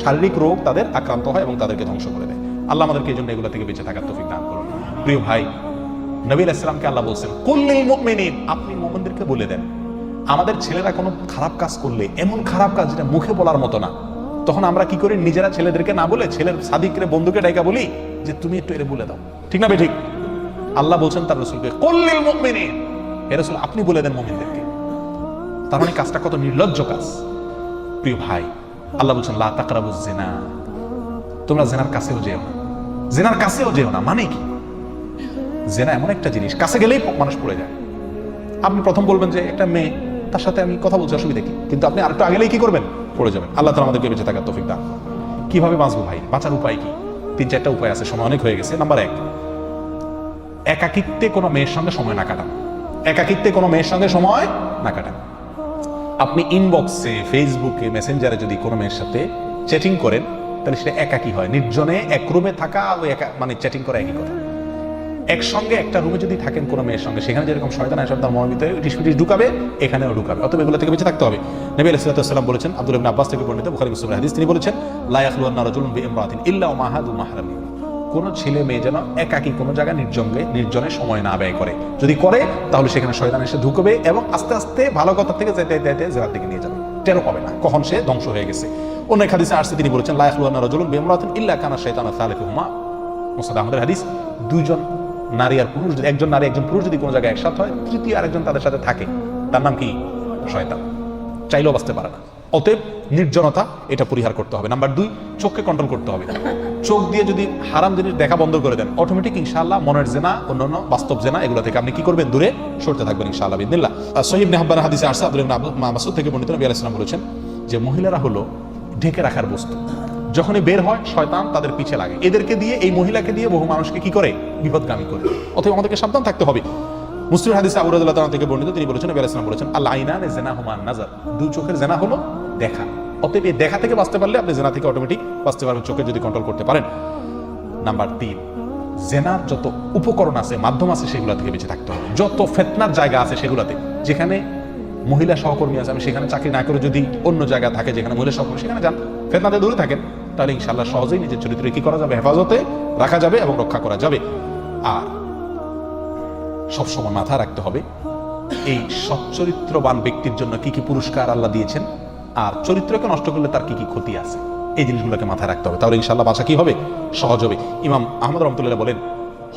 শারীরিক রোগ তাদের আক্রান্ত হয় এবং তাদেরকে ধ্বংস করে দেয়। আল্লাহ আমাদেরকে এই জন্য এগুলো থেকে বেঁচে থাকার তৌফিক দান করুন। প্রিয় ভাই, নবী আলাইহিস সালামকে আল্লাহ বলছেন, কুল্লিল মুমিনিন, আপনি মুমিনদেরকে বলে দেন, আমাদের ছেলেরা কোনো খারাপ কাজ করলে, এমন খারাপ কাজ যেটা মুখে বলার মতো না, তখন আমরা কি করি? নিজেরা ছেলেদেরকে না বলে ছেলের সাদিকরে, বন্ধুকে ডাইকা বলি যে তুমি একটু এর বলে দাও। ঠিক না ঠিক? আল্লাহ বলছেন তার রাসূলকে, কুল্লিল মুমিনিন, হে রাসূল আপনি বলে দেন মুমিনদেরকে। তার মানে কাজটা কত নির্লজ্জ কাজ। প্রিয় ভাই, আল্লাহ বলছেন লা তাকরাবুজ জিনা, তোমরা জেনার কাছেও যেও না, জেনার কাছেও যেও না। মানে কি? জেনা এমন একটা জিনিস, কাছে গেলেই মানুষ পড়ে যায়। আপনি প্রথম বলবেন যে একটা মেয়ে, তার সাথে আমি কথা বলছি, অসুবিধা কি? কিন্তু আপনি আরেকটু আগেলেই কি করবেন? পড়ে যাবেন। আল্লাহ তাআলা আমাদেরকে বেঁচে থাকার তৌফিক দান। কিভাবে বাঁচবো ভাই? বাঁচার উপায় কি? 3-4টা উপায় আছে, সময় অনেক হয়ে গেছে। নাম্বার 1, একাকিত্বে কোনো মেয়ের সঙ্গে সময় না কাটান। একাকিত্বে কোনো মেয়ের সঙ্গে সময় না কাটান। আপনি ইনবক্সে, ফেসবুকে, মেসেঞ্জারে যদি কোনো মেয়ের সাথে চ্যাটিং করেন, তাহলে সেটা একাকী হয়। নির্জনে এক রুমে থাকা ও মানে চ্যাটিং করা একই কথা। একসঙ্গে একটা রুমে যদি থাকেন কোনো মেয়ের সঙ্গে, সেখানে যেরকম শয়তান এসব তার মনের ভিতরে টিসপিটিস ঢুকাবে, এখানেও ঢুকাবে। অতএব এগুলো থেকে বেঁচে থাকতে হবে। নবী আলাইহিস সালাম বলেছেন, আব্দুল্লাহ ইবনে আব্বাস থেকে বর্ণিত, বুখারী মুসলিমের হাদিস, তিনি বলেছেন, লা ইয়াখলুওয়ান্না রাজুলুন বিইমরাতিন ইল্লা ওয়া মা'হু মাহরাম। কোনো ছেলে মেয়ে যেন একাকী কোনো জায়গায় নির্জনে সময় না ব্যয় করে। যদি করে তাহলে সেখানে শয়তান এসে ঢুকবে এবং আস্তে আস্তে ভালো কথা থেকে যেতে যেতে জেনার দিকে নিয়ে যাবে। টেরও পাবে না কখন সে ধ্বংস হয়ে গেছে। অন্য এক হাদিসে আসছে, তিনি বলেছেন, লা ইয়াখলুওয়ান্না রাজুলুন বিইমরাতিন ইল্লা কানা শাইতানু সালিসুহুমা। মুসনাদ আহমদের হাদিস, দুইজন নারী আর পুরুষ, একজন নারী একজন পুরুষ যদি কোনো জায়গায় একসাথে হয়, তৃতীয় আরেকজন তাদের সাথে থাকে, তার নাম কি? শয়তান। চাইলেও বাঁচতে পারে না। অতএব নির্জনতা এটা পরিহার করতে হবে। নাম্বার 2, চোখকে কন্ট্রোল করতে হবে। চোখ দিয়ে যদি হারাম জিনিস দেখা বন্ধ করে দেন, অটোমেটিক ইনশাআল্লাহ মনের জেনা, অন্যান্য বাস্তব জেনা, এগুলো থেকে আপনি কি করবেন? দূরে সরতে থাকবেন ইনশাআল্লাহ বিইذنিল্লাহ। সহিহ ইবনে হিব্বান হাদিসে আসছে, আব্দুল্লাহ ইবনে মাসউদ থেকে বর্ণিত, নবী আলাইহিস সালাম বলেছেন যে মহিলারা হলো ঢেকে রাখার বস্তু। যখনই বের হয় শয়তান তাদের পিছে লাগে। এদেরকে দিয়ে, এই মহিলাকে দিয়ে বহু মানুষকে কি করে? বিপদগামী করে। অতএব আমাদেরকে সাবধান থাকতে হবে। মুসলিম হাদিসে আবু রাদিয়াল্লাহু তাআলা থেকে বর্ণিত, তিনি বলেছেন, নবী আলাইহিস সালাম বলেছেন, আল আইনানে জিনাহুমা নাযার, দুই চোখের জেনা হলো দেখা। অতএব এই দেখা থেকে বাঁচতে পারলে আপনি জেনা থেকে অটোমেটিক বাঁচতে পারবেন, চোখে যদি কন্ট্রোল করতে পারেন। নাম্বার 3, জেনার যত উপকরণ আছে, মাধ্যম আছে, সেগুলো থেকে বেঁচে থাকতে হবে। যত ফিতনার জায়গা আছে সেগুলোতে, যেখানে মহিলা সহকর্মী আছে, আমি সেখানে চাকরি না করে যদি অন্য জায়গা থাকে যেখানে মহিলা সহকর্মী, সেখানে যান, ফিতনাতে দূরে থাকেন, তাহলে ইনশাআল্লাহ সহজেই নিজের চরিত্র কি করা যাবে? হেফাজতে রাখা যাবে এবং রক্ষা করা যাবে। আর সবসময় মাথায় রাখতে হবে, এই সচ্চরিত্রবান ব্যক্তির জন্য কি কি পুরস্কার আল্লাহ দিয়েছেন, আর চরিত্রকে নষ্ট করলে তার কি কি ক্ষতি আছে, এই জিনিসগুলোকে মাথায় রাখতে হবে। তাহলে ইনশাআল্লাহ বাঁচা কি হবে? সহজ হবে। ইমাম আহমদ রহমতুল্লাহ বলেন,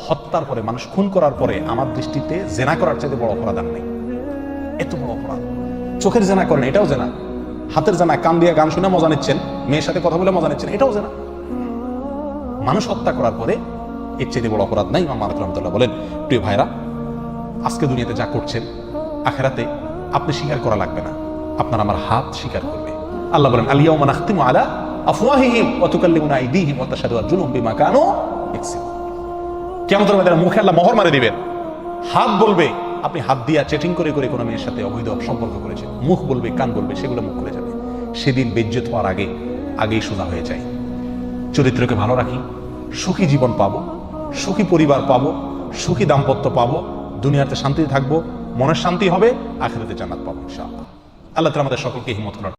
হত্যার পরে, মানুষ খুন করার পরে আমার দৃষ্টিতে জেনা করার চাইতে বড় অপরাধ আর নেই। এত বড় অপরাধ। চোখের জেনা করেন, এটাও জেনা। হাতের জেনা, কান দিয়ে গান শুনে মজা নিচ্ছেন, মেয়ের সাথে কথা বলে মজা নিচ্ছেন, এটাও জেনা। মানুষ হত্যা করার পরে এর চাইতে বড় অপরাধ নাই, ইমাম মালিক রহমতুল্লাহ বলেন। প্রিয় ভাইরা, আজকে দুনিয়াতে যা করছেন, আখিরাতে আপনি স্বীকার করা লাগবে না, আপনার আমার হাত স্বীকার করবে। আল্লাহ বলেন, আল ইয়াউমা নাখতিমু আলা আফওয়াহিহিম ওয়া তুকাল্লিমুনা আইদিহিম ওয়া তাশহাদু আরজুলুহুম বিমা কানু ইয়াকসিবুন। কিয়ামতের ময়দানে মুখে আল্লাহ মোহর মারে দিবেন। হাত বলবে, আপনি হাত দিয়া চ্যাটিং করে করে কোনো মেয়ের সাথে অবৈধ সম্পর্ক করেছেন। মুখ বলবে, কান বলবে, সেগুলো মুখ করে যাবে। সেদিন বেজ্জত হওয়ার আগেই সোজা হয়ে যায়। চরিত্রকে ভালো রাখি, সুখী জীবন পাবো, সুখী পরিবার পাবো, সুখী দাম্পত্য পাবো, দুনিয়াতে শান্তিতে থাকবো, মনের শান্তি হবে, আখিরাতে জান্নাত পাবো ইনশাআল্লাহ। আল্লাহ তাআলা আমাদের সকলকে হিম্মত করার